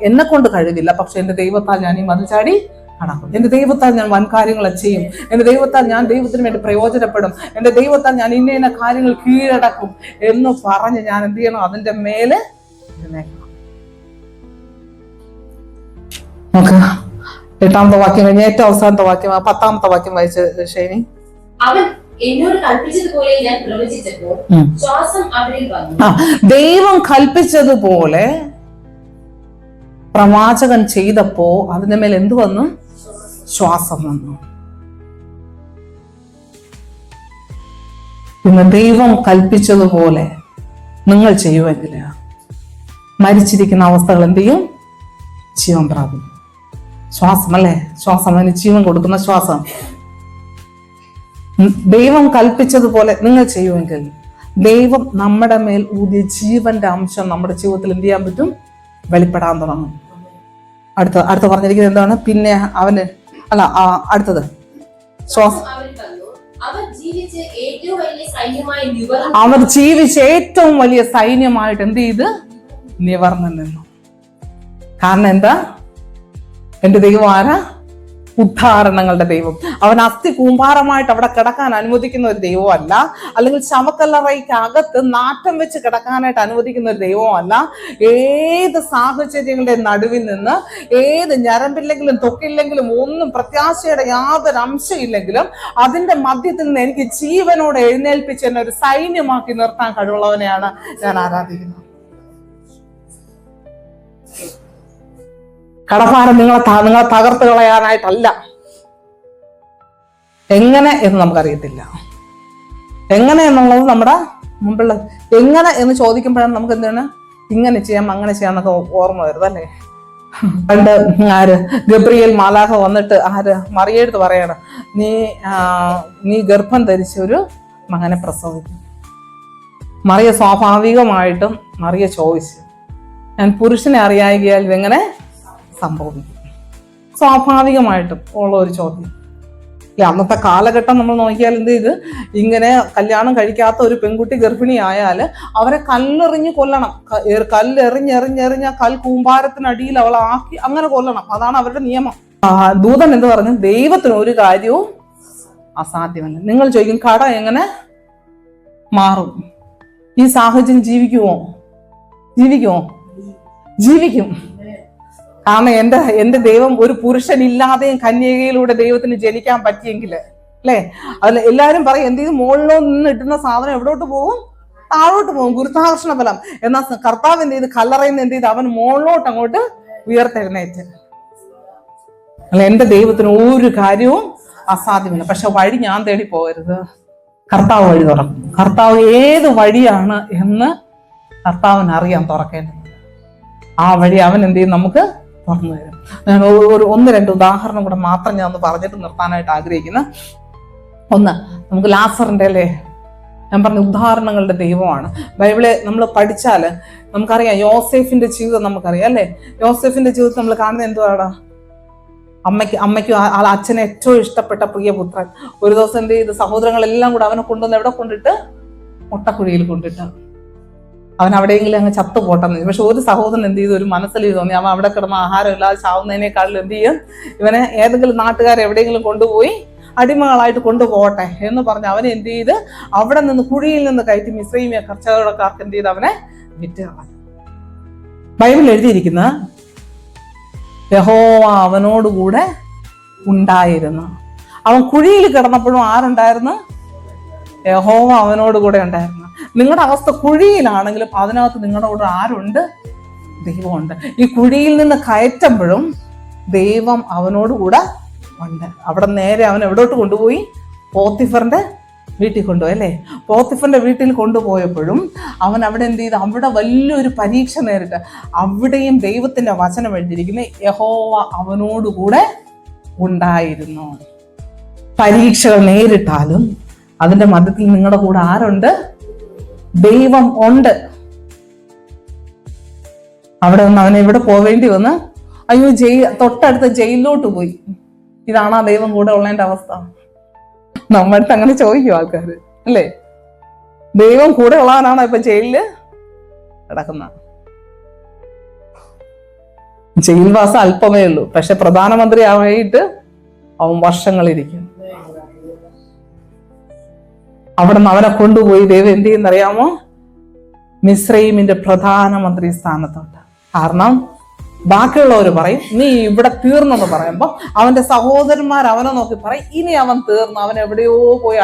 എന്നെ കൊണ്ട് കഴിവില്ല, പക്ഷെ എന്റെ ദൈവത്താൽ ഞാൻ ഈ മതിൽ ചാടി നടക്കും. എന്റെ ദൈവത്താൽ ഞാൻ വൻ കാര്യങ്ങൾ ചെയ്യും. എന്റെ ദൈവത്താൽ ഞാൻ ദൈവത്തിന് വേണ്ടി പ്രയോജനപ്പെടും. എന്റെ ദൈവത്താൽ ഞാൻ ഇന്ന കാര്യങ്ങൾ കീഴടക്കും എന്ന് പറഞ്ഞ് ഞാൻ എന്ത് ചെയ്യണം? അതിന്റെ മേലെ നോക്കുക. 8ാമത്തെ വാക്യം കഴിഞ്ഞ ഏറ്റവും അവസാനത്തെ വാക്യം 10ാമത്തെ വാക്യം വായിച്ച് ഷൈനി. അവൻ എന്നോട് കൽപ്പിച്ചതുപോലെ ഞാൻ പ്രവചിച്ചപ്പോൾ ശ്വാസം അവരിൽ വന്നു. ദൈവം കൽപ്പിച്ചതുപോലെ പ്രവാചകൻ ചെയ്തപ്പോ അതിന്റെ മേൽ എന്ത് വന്നു? ശ്വാസം വന്നു. പിന്നെ ദൈവം കൽപ്പിച്ചതുപോലെ നിങ്ങൾ ചെയ്യുമെങ്കിൽ മരിച്ചിരിക്കുന്ന അവസ്ഥകൾ എന്ത് ചെയ്യും? ജീവൻ പ്രാപിക്കും. ശ്വാസം അല്ലേ? ശ്വാസം, അതിന് ജീവൻ കൊടുക്കുന്ന ശ്വാസം. ദൈവം കൽപ്പിച്ചതുപോലെ നിങ്ങൾ ചെയ്യുമെങ്കിൽ ദൈവം നമ്മുടെ മേൽ ഊതിയ ജീവന്റെ അംശം നമ്മുടെ ജീവിതത്തിൽ എന്ത് ചെയ്യാൻ പറ്റും? വെളിപ്പെടാൻ തുടങ്ങും. അടുത്ത പറഞ്ഞിരിക്കുന്നത് എന്താണ്? പിന്നെ അടുത്തത് ശ്വാസം. അവർ ജീവിച്ച് ഏറ്റവും വലിയ സൈന്യമായിട്ട് എന്ത് ചെയ്ത്? നിവർന്നു നിന്നു. കാരണം എന്താ? എന്റെ ദൈവം ആരാ? ഉദ്ധാരണങ്ങളുടെ ദൈവം. അവൻ അസ്ഥി കൂമ്പാരമായിട്ട് അവിടെ കിടക്കാൻ അനുവദിക്കുന്ന ഒരു ദൈവമല്ല, അല്ലെങ്കിൽ ശവക്കല്ലറയ്ക്ക് അകത്ത് നാറ്റം വെച്ച് കിടക്കാനായിട്ട് അനുവദിക്കുന്ന ഒരു ദൈവമല്ല. ഏത് സാഹചര്യങ്ങളുടെ നടുവിൽ നിന്ന്, ഏത് ഞരമ്പില്ലെങ്കിലും തൊക്കില്ലെങ്കിലും ഒന്നും പ്രത്യാശയുടെ യാതൊരു അംശം ഇല്ലെങ്കിലും അതിന്റെ മധ്യത്തിൽ നിന്ന് എനിക്ക് ജീവനോടെ എഴുന്നേൽപ്പിച്ച് എന്നെ ഒരു സൈന്യമാക്കി നിർത്താൻ കഴിവുള്ളവനെയാണ് ഞാൻ ആരാധിക്കുന്നത്. കടഭാരം നിങ്ങളെ തകർത്ത് കളയാനായിട്ടല്ല. എങ്ങനെ എന്ന് നമുക്കറിയത്തില്ല. എങ്ങനെ എന്നുള്ളത് നമ്മുടെ മുമ്പുള്ള എങ്ങനെ എന്ന് ചോദിക്കുമ്പോഴാണ് നമുക്ക് എന്താണ് ഇങ്ങനെ ചെയ്യാം അങ്ങനെ ചെയ്യാന്നൊക്കെ ഓർമ്മ വരുന്നത് അല്ലേ. പണ്ട് ഗബ്രിയേൽ മാലാഖ വന്നിട്ട് മറിയടുത്ത് പറയണം, നീ ഗർഭം ധരിച്ചൊരു മകനെ പ്രസവിക്കും. മറിയ സ്വാഭാവികമായിട്ടും മറിയ ചോദിച്ചു, ഞാൻ പുരുഷനെ അറിയായികയാൽ ഇതെങ്ങനെ സംഭവിക്കും? സ്വാഭാവികമായിട്ടും ഉള്ള ഒരു ചോദ്യം. അന്നത്തെ കാലഘട്ടം നമ്മൾ നോക്കിയാൽ എന്ത് ചെയ്ത്, ഇങ്ങനെ കല്യാണം കഴിക്കാത്ത ഒരു പെൺകുട്ടി ഗർഭിണിയായാൽ അവരെ കല്ലെറിഞ്ഞ് കൊല്ലണം. കല്ലെറിഞ്ഞെറിഞ്ഞെറിഞ്ഞ കൂമ്പാരത്തിനടിയിൽ അവളെ ആക്കി അങ്ങനെ കൊല്ലണം. അതാണ് അവരുടെ നിയമം. ദൂതൻ എന്ത് പറഞ്ഞു? ദൈവത്തിന് ഒരു കാര്യവും അസാധ്യമല്ല. നിങ്ങൾ ചോദിക്കും, കട എങ്ങനെ മാറും? ഈ സാഹചര്യം ജീവിക്കുമോ? ജീവിക്കും. കാരണം എന്റെ ദൈവം ഒരു പുരുഷനില്ലാതെയും കന്യകയിലൂടെ ദൈവത്തിന് ജനിക്കാൻ പറ്റിയെങ്കിൽ അല്ലെ, അതിൽ എല്ലാവരും പറയും എന്ത് ചെയ്ത് മുകളിലോ നിന്ന് ഇട്ടുന്ന സാധനം എവിടോട്ട് പോകും? താഴോട്ട് പോകും. ഗുരുത്വാകർഷണ ബലം. എന്നാൽ കർത്താവ് എന്ത് ചെയ്ത് കല്ലറയിൽ എന്ത് ചെയ്ത് അവൻ മുകളിലോട്ട് അങ്ങോട്ട് ഉയർത്തെഴുന്നേറ്റ്. അല്ല, എന്റെ ദൈവത്തിന് ഒരു കാര്യവും അസാധ്യമല്ല. പക്ഷെ വഴി ഞാൻ തേടി പോകരുത്, കർത്താവ് വഴി തുറക്കും. കർത്താവ് ഏത് വഴിയാണ് എന്ന് കർത്താവിന് അറിയാൻ തുറക്കേണ്ടത്. ആ വഴി അവൻ എന്ത് ചെയ്യും? നമുക്ക് തുറന്നു തരും. ഞാൻ ഒന്ന് രണ്ട് ഉദാഹരണം കൂടെ മാത്രം ഞാൻ ഒന്ന് പറഞ്ഞിട്ട് നിർത്താനായിട്ട് ആഗ്രഹിക്കുന്നു. ഒന്ന്, നമുക്ക് ലാസറിന്റെ അല്ലേ, ഞാൻ പറഞ്ഞ ഉദാഹരണങ്ങളുടെ ദൈവമാണ്. ബൈബിളെ നമ്മൾ പഠിച്ചാൽ നമുക്കറിയാം, യോസേഫിന്റെ ജീവിതം നമുക്കറിയാം അല്ലേ. യോസേഫിന്റെ ജീവിതം നമ്മൾ കാണുന്നത് എന്തുവാണ്? അമ്മയ്ക്കും അച്ഛനെ ഏറ്റവും ഇഷ്ടപ്പെട്ട പ്രിയപുത്രൻ ഒരു ദിവസം എന്ത് ചെയ്ത് സഹോദരങ്ങളെല്ലാം കൂടെ അവനെ കൊണ്ടുവന്ന് എവിടെ കൊണ്ടിട്ട്? മുട്ടക്കുഴിയിൽ കൊണ്ടിട്ട് അവൻ അവിടെയെങ്കിലും അങ്ങ് ചത്തു പോട്ടെന്ന്. പക്ഷെ ഒരു സഹോദരൻ എന്ത് ചെയ്തു? ഒരു മനസ്സിൽ തോന്നി, അവൻ അവിടെ കിടന്ന് ആഹാരം ഇല്ലാതെ ചാവുന്നതിനേക്കാളും എന്ത് ചെയ്യും, ഇവനെ ഏതെങ്കിലും നാട്ടുകാർ എവിടെയെങ്കിലും കൊണ്ടുപോയി അടിമകളായിട്ട് കൊണ്ടുപോകട്ടെ എന്ന് പറഞ്ഞ് അവനെ എന്ത് ചെയ്ത് അവിടെ നിന്ന് കുഴിയിൽ നിന്ന് കയറ്റി മിസ്രയീമ്യ കച്ചവടക്കാർക്ക് എന്ത് ചെയ്ത് അവനെ വിറ്റ് കളഞ്ഞു. ബൈബിളിൽ എഴുതിയിരിക്കുന്ന യഹോവ അവനോടുകൂടെ ഉണ്ടായിരുന്നു. അവൻ കുഴിയിൽ കിടന്നപ്പോഴും ആരുണ്ടായിരുന്നു? യഹോവ അവനോട് കൂടെ ഉണ്ടായിരുന്നു. നിങ്ങളുടെ അവസ്ഥ കുഴിയിലാണെങ്കിലും അതിനകത്ത് നിങ്ങളുടെ കൂടെ ആരുണ്ട്? ദൈവമുണ്ട്. ഈ കുഴിയിൽ നിന്ന് കയറ്റുമ്പോഴും ദൈവം അവനോട് കൂടെ ഉണ്ട്. അവിടെ നേരെ അവൻ എവിടോട്ട് കൊണ്ടുപോയി? പോത്തിഫറിന്റെ വീട്ടിൽ കൊണ്ടുപോയി അല്ലേ. പോത്തിഫറിന്റെ വീട്ടിൽ കൊണ്ടുപോയപ്പോഴും അവൻ അവിടെ എന്ത് ചെയ്ത്? അവിടെ വലിയൊരു പരീക്ഷ നേരിട്ട് അവിടെയും ദൈവത്തിന്റെ വചനം എഴുതിയിരിക്കുന്ന യഹോവ അവനോടുകൂടെ ഉണ്ടായിരുന്നു. പരീക്ഷകൾ നേരിട്ടാലും അതിന്റെ മധ്യത്തിൽ നിങ്ങളുടെ കൂടെ ആരുണ്ട്? ദൈവം ഉണ്ട്. അവിടെ നിന്ന് അവൻ എവിടെ പോവേണ്ടി വന്ന്? അയ്യോ, തൊട്ടടുത്ത ജയിലിലോട്ട് പോയി. ഇതാണ് ആ ദൈവം കൂടെ ഉള്ളതിന്റെ അവസ്ഥ. നമ്മടുത്ത് അങ്ങനെ ചോദിക്കും ആൾക്കാർ അല്ലേ. ദൈവം കൂടെ ഉള്ളവനാണോ ഇപ്പൊ ജയിലില് കിടക്കുന്ന? ജയിൽവാസം അല്പമേ ഉള്ളൂ, പക്ഷെ പ്രധാനമന്ത്രി ആയിട്ട് അവൻ വർഷങ്ങളിരിക്കും. അവിടെ നിന്ന് അവനെ കൊണ്ടുപോയി ദൈവം എന്ത് ചെയ്യുന്നറിയാമോ? മിസ്രയീമിന്റെ പ്രധാനമന്ത്രി സ്ഥാനത്തോട്ട്. കാരണം ബാക്കിയുള്ളവർ പറയും നീ ഇവിടെ തീർന്നെന്ന് പറയുമ്പോൾ അവന്റെ സഹോദരന്മാർ അവനെ നോക്കി പറയും ഇനി അവൻ തീർന്നു, അവൻ എവിടെയോ പോയി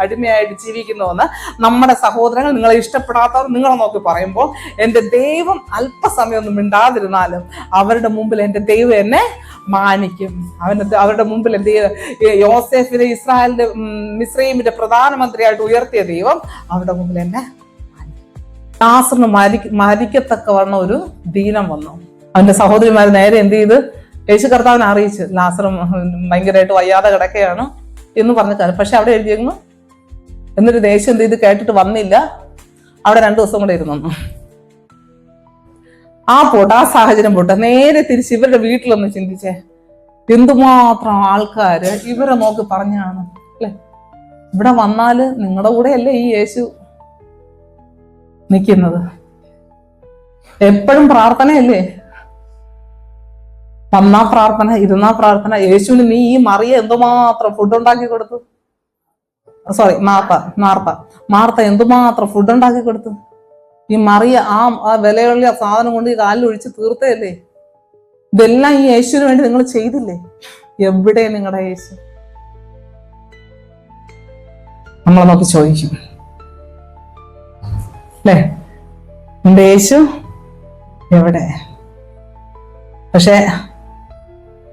അടിമയായിട്ട് ജീവിക്കുന്നുവെന്ന് നമ്മുടെ സഹോദരങ്ങൾ, നിങ്ങളെ ഇഷ്ടപ്പെടാത്തവർ നിങ്ങളെ നോക്കി പറയുമ്പോൾ എൻ്റെ ദൈവം അല്പസമയം ഒന്നും മിണ്ടാതിരുന്നാലും അവരുടെ മുമ്പിൽ എൻ്റെ ദൈവം എന്നെ മാനിക്കും. അവരുടെ മുമ്പിൽ എന്ത് ചെയ്ത് യോസേഫിനെ ഇസ്രായേലിന്റെ മിസ്രയീമിന്റെ പ്രധാനമന്ത്രിയായിട്ട് ഉയർത്തിയ ദൈവം അവരുടെ മുമ്പിൽ എന്നെ ലാസറിന് മരിക്കത്തക്കവണ്ണം ഒരു ദീനം വന്നു. അവന്റെ സഹോദരിമാർ നേരെ എന്ത് ചെയ്ത് യേശു കർത്താവിനെ അറിയിച്ചു, ലാസറും ഭയങ്കരമായിട്ട് വയ്യാതെ കിടക്കുകയാണ് എന്ന് പറഞ്ഞ. പക്ഷെ അവിടെ എഴുതിയെന്നു എന്നൊരു ദേശം എന്ത് ചെയ്ത് കേട്ടിട്ട് വന്നില്ല. അവിടെ 2 ദിവസം കൂടെ ഇരുന്നു. ആ സാഹചര്യം പോട്ടെ, നേരെ തിരിച്ച് ഇവരുടെ വീട്ടിലൊന്ന് ചിന്തിച്ചേ. എന്തുമാത്രം ആൾക്കാര് ഇവരെ നോക്കി പറഞ്ഞാണ് അല്ലെ. ഇവിടെ വന്നാല് നിങ്ങളുടെ കൂടെ അല്ലേ ഈ യേശു നിൽക്കുന്നത്? എപ്പോഴും പ്രാർത്ഥനയല്ലേ, വന്നാ പ്രാർത്ഥന, ഇരുന്നാ പ്രാർത്ഥന. യേശുവിന് നീ ഈ മറിയ എന്തുമാത്രം ഫുഡ് ഉണ്ടാക്കി കൊടുത്തു. മാർത്ത എന്തുമാത്രം ഫുഡ് ഉണ്ടാക്കി കൊടുത്തു. ഈ മറിയ ആ വിലയുള്ള സാധനം കൊണ്ട് ഈ കാലിൽ ഒഴിച്ച് തീർത്തയല്ലേ. ഇതെല്ലാം ഈ യേശുവിന് വേണ്ടി നിങ്ങൾ ചെയ്തില്ലേ? എവിടെ നിങ്ങളുടെ യേശു? നമ്മളെ നോക്കി ചോദിക്കും അല്ലേ, നിന്റെ യേശു എവിടെ? പക്ഷെ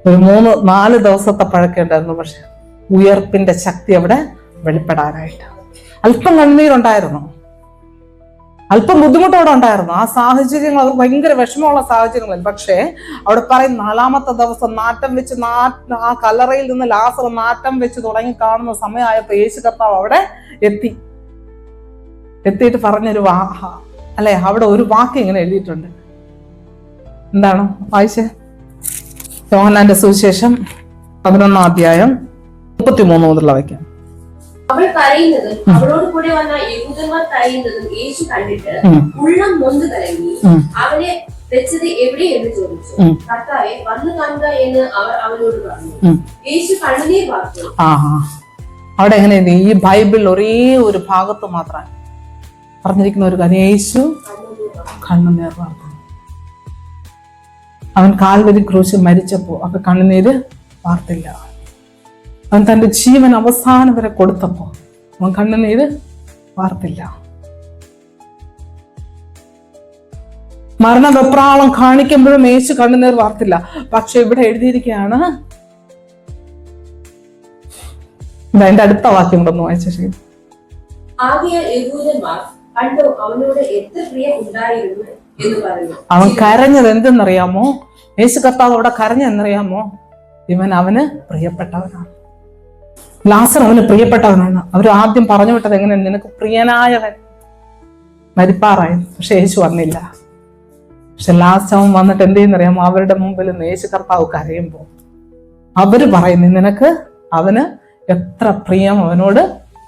ഒരു 3-4 ദിവസത്തെ പഴക്കം ഉണ്ടായിരുന്നു. പക്ഷെ ഉയർപ്പിന്റെ ശക്തി അവിടെ വെളിപ്പെടാനായിട്ട് അല്പം കണ്ണീരുണ്ടായിരുന്നു, അല്പം ബുദ്ധിമുട്ടോടെ ഉണ്ടായിരുന്നു. ആ സാഹചര്യങ്ങൾ അവർ ഭയങ്കര വിഷമമുള്ള സാഹചര്യങ്ങളിൽ. പക്ഷേ അവിടെ പറയും 4-ാമത്തെ ദിവസം നാറ്റം വെച്ച് ആ കല്ലറയിൽ നിന്ന് ലാസർ നാറ്റം വെച്ച് തുടങ്ങി കാണുന്ന സമയമായപ്പോ യേശു കർത്താവ് അവിടെ എത്തിയിട്ട് പറഞ്ഞൊരു അല്ലെ, അവിടെ ഒരു വാക്ക് ഇങ്ങനെ എഴുതിയിട്ടുണ്ട്. എന്താണ് വായിച്ചേ? യോഹന്നാന്റെ സുവിശേഷം 11-ാം അധ്യായം 33 മുതലുള്ള വാക്യം. അവൾ കരയുന്നതും അവളോട് കൂടെ വന്ന യഹൂദന്മാർ കരയുന്നതും യേശു കണ്ടിട്ട് ഉള്ളം നൊന്ത് കലങ്ങി അവനെ വെച്ചത് എവിടെയെന്ന് ചോദിച്ചു. കർത്താവെ, വന്നു കാണുക എന്ന് അവർ അവനോട് പറഞ്ഞു. യേശു കണ്ണുനീർ വാർത്തു. അവിടെ എങ്ങനെയുണ്ട്? ഈ ബൈബിളിൽ ഒരേ ഒരു ഭാഗത്ത് മാത്രം പറഞ്ഞിരിക്കുന്ന ഒരു കാര്യം, യേശു കണ്ണുനീർ വാർത്തു. അവൻ കാൽവരി ക്രൂശിൽ മരിച്ചപ്പോ അവൻ കണ്ണുനീര് വാർത്തില്ല. അവൻ തന്റെ ജീവൻ അവസാനം വരെ കൊടുത്തപ്പോ അവൻ കണ്ണുനീര് വാർത്തില്ല. മരണവെപ്രാളം കാണിക്കുമ്പോഴും യേശു കണ്ണുനീർ വാർത്തില്ല. പക്ഷെ ഇവിടെ എഴുതിയിരിക്കുകയാണ്, അതിന്റെ അടുത്ത വാക്യം കൂടെ ഒന്ന് വായിച്ച ശരി. അവൻ കരഞ്ഞത് എന്തെന്നറിയാമോ? യേശു കർത്താവ് അവിടെ കരഞ്ഞെന്നറിയാമോ? ഇവൻ അവന് പ്രിയപ്പെട്ടവനാണ്. ലാസർ അവന് പ്രിയപ്പെട്ടവനാണ്. അവർ ആദ്യം പറഞ്ഞു വിട്ടത് എങ്ങനെ? നിനക്ക് പ്രിയനായവൻ മരിപ്പാറായി. പക്ഷെ യേശു വന്നില്ല. പക്ഷെ ലാസ്റ്റ് അവൻ വന്നിട്ട് എന്ത് ചെയ്യുന്നറിയാമോ? അവരുടെ മുമ്പിൽ യേശു കർത്താവ് കരയുമ്പോ അവര് പറയുന്നു, നിനക്ക് അവന് എത്ര പ്രിയം അവനോട്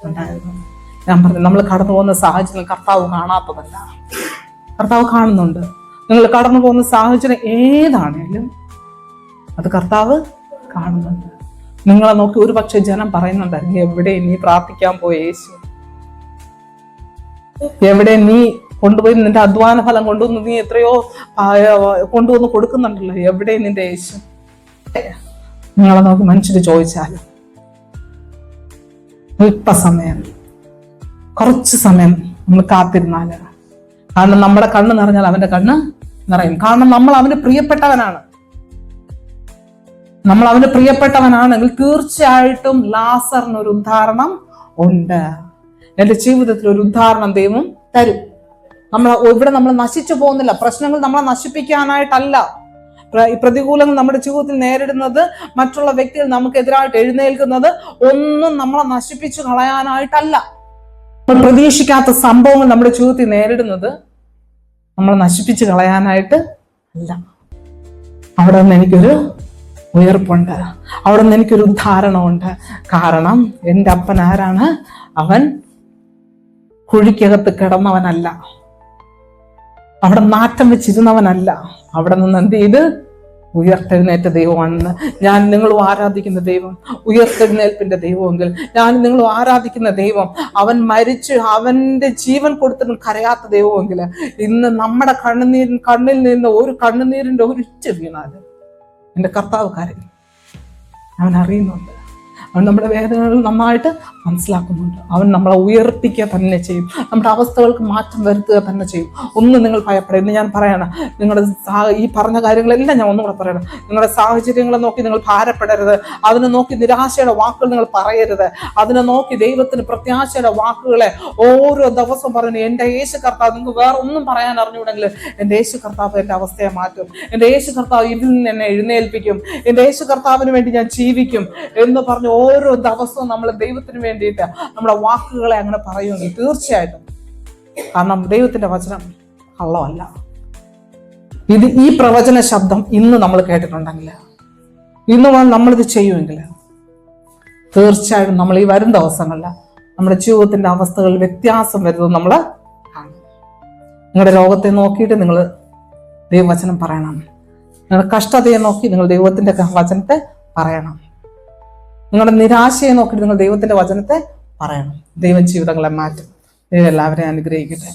ഉണ്ടായിരുന്നു. ഞാൻ പറഞ്ഞു, നമ്മൾ കടന്നു പോകുന്ന സാഹചര്യം കർത്താവ് കാണാത്തതല്ല, കർത്താവ് കാണുന്നുണ്ട്. നിങ്ങൾ കടന്നു പോകുന്ന സാഹചര്യം ഏതാണേലും അത് കർത്താവ് കാണുന്നുണ്ട്. നിങ്ങളെ നോക്കി ഒരു പക്ഷെ ജനം പറയുന്നുണ്ടായിരുന്നു, എവിടെ നീ പ്രാർത്ഥിക്കാൻ പോയ യേശു? എവിടെ നീ കൊണ്ടുപോയി നിന്റെ അധ്വാന ഫലം കൊണ്ടുവന്ന് നീ എത്രയോ കൊണ്ടുവന്ന് കൊടുക്കുന്നുണ്ടല്ലോ, എവിടെ നിന്റെ യേശു? നിങ്ങളെ നോക്കി മനുഷ്യര് ചോദിച്ചാലും സമയം, കുറച്ച് സമയം നമ്മൾ കാത്തിരുന്നാല്, കാരണം നമ്മുടെ കണ്ണ് നിറഞ്ഞാൽ അവന്റെ കണ്ണ് നിറയും. കാരണം നമ്മൾ അവന് പ്രിയപ്പെട്ടവനാണ്. നമ്മൾ അവന് പ്രിയപ്പെട്ടവനാണെങ്കിൽ തീർച്ചയായിട്ടും ലാസറിന് ഒരു ഉദാഹരണം ഉണ്ട്. എന്റെ ജീവിതത്തിൽ ഒരു ഉദാഹരണം ദൈവം തരും. ഇവിടെ നമ്മൾ നശിച്ചു പോകുന്നില്ല. പ്രശ്നങ്ങൾ നമ്മളെ നശിപ്പിക്കാനായിട്ടല്ല. പ്രതികൂലങ്ങൾ നമ്മുടെ ജീവിതത്തിൽ നേരിടുന്നത്, മറ്റുള്ള വ്യക്തികൾ നമുക്കെതിരായിട്ട് എഴുന്നേൽക്കുന്നത് ഒന്നും നമ്മളെ നശിപ്പിച്ചു കളയാനായിട്ടല്ല. നമ്മൾ പ്രതീക്ഷിക്കാത്ത സംഭവങ്ങൾ നമ്മുടെ ജീവിതത്തിൽ നേരിടുന്നത് നമ്മളെ നശിപ്പിച്ചു കളയാനായിട്ട് അല്ല. അവിടെ നിന്ന് എനിക്കൊരു ഉയർപ്പുണ്ട്, അവിടെ നിന്ന് എനിക്കൊരു ഉദ്ധാരണമുണ്ട്. കാരണം എൻ്റെ അപ്പൻ ആരാണ്? അവൻ കുഴിക്കകത്ത് കിടന്നവനല്ല, അവിടെ നാറ്റം വെച്ചിരുന്നവനല്ല. അവിടെ നിന്ന് എന്ത് ചെയ്ത് ഉയർത്തെഴുന്നേറ്റ ദൈവമാണെന്ന്. ഞാൻ നിങ്ങളും ആരാധിക്കുന്ന ദൈവം ഉയർത്തെഴുന്നേൽപ്പിന്റെ ദൈവമെങ്കിൽ ഞാൻ നിങ്ങളും ആരാധിക്കുന്ന ദൈവം അവൻ മരിച്ച് അവന്റെ ജീവൻ കൊടുത്തിട്ടും കരയാത്ത ദൈവമെങ്കിൽ ഇന്ന് നമ്മുടെ കണ്ണിൽ നിന്ന് ഒരു കണ്ണുനീരിന്റെ ഒരു ഇച്ച വീണാല് എൻ്റെ കർത്താവ് കരയും. അവൻ അറിയുന്നുണ്ട്, അവൻ നമ്മുടെ വേദനകൾ നന്നായിട്ട് മനസ്സിലാക്കുന്നുണ്ട്. അവൻ നമ്മളെ ഉയർപ്പിക്കുക തന്നെ ചെയ്യും, നമ്മുടെ അവസ്ഥകൾക്ക് മാറ്റം വരുത്തുക തന്നെ ചെയ്യും. ഒന്നും നിങ്ങൾ ഭയപ്പെടരുത്. ഞാൻ പറയണം, നിങ്ങളുടെ ഈ പറഞ്ഞ കാര്യങ്ങളെല്ലാം ഞാൻ ഒന്നുകൂടെ പറയണം. നിങ്ങളുടെ സാഹചര്യങ്ങളെ നോക്കി നിങ്ങൾ ഭാരപ്പെടരുത്. അതിനെ നോക്കി നിരാശയുടെ വാക്കുകൾ നിങ്ങൾ പറയരുത്. അതിനെ നോക്കി ദൈവത്തിന് പ്രത്യാശയുടെ വാക്കുകളെ ഓരോ ദിവസവും പറയുന്നു. എൻ്റെ യേശു കർത്താവ്, നിങ്ങൾക്ക് വേറെ ഒന്നും പറയാൻ അറിഞ്ഞുകൂടെങ്കിൽ എൻ്റെ യേശു കർത്താവ് എൻ്റെ അവസ്ഥയെ മാറ്റും. എൻ്റെ യേശു കർത്താവ് ഇതിൽ നിന്ന് എന്നെ എഴുന്നേൽപ്പിക്കും. എൻ്റെ യേശു കർത്താവിന് വേണ്ടി ഞാൻ ജീവിക്കും എന്ന് പറഞ്ഞ് ഓരോ ദിവസവും നമ്മൾ ദൈവത്തിന് വേണ്ടിയിട്ട് നമ്മുടെ വാക്കുകളെ അങ്ങനെ പറയുമെങ്കിൽ തീർച്ചയായിട്ടും, കാരണം ദൈവത്തിന്റെ വചനം കള്ളമല്ല. ഈ പ്രവചന ശബ്ദം ഇന്ന് നമ്മൾ കേട്ടിട്ടുണ്ടെങ്കിൽ, ഇന്ന് നമ്മളിത് ചെയ്യുമെങ്കിൽ തീർച്ചയായിട്ടും നമ്മൾ ഈ വരും ദിവസങ്ങളിൽ നമ്മുടെ ജീവിതത്തിന്റെ അവസ്ഥകളിൽ വ്യത്യാസം വരുന്നത് നമ്മൾ കാണും. നിങ്ങളുടെ രോഗത്തെ നോക്കിയിട്ട് നിങ്ങൾ ദൈവവചനം പറയണം. നിങ്ങളുടെ കഷ്ടതയെ നോക്കി നിങ്ങൾ ദൈവത്തിന്റെ വചനത്തെ പറയണം. നിങ്ങളുടെ നിരാശയെ നോക്കിയിട്ട് നിങ്ങൾ ദൈവത്തിന്റെ വചനത്തെ പറയണം. ദൈവം ജീവിതങ്ങളെ മാറ്റും. ദൈവം എല്ലാവരെയും അനുഗ്രഹിക്കട്ടെ.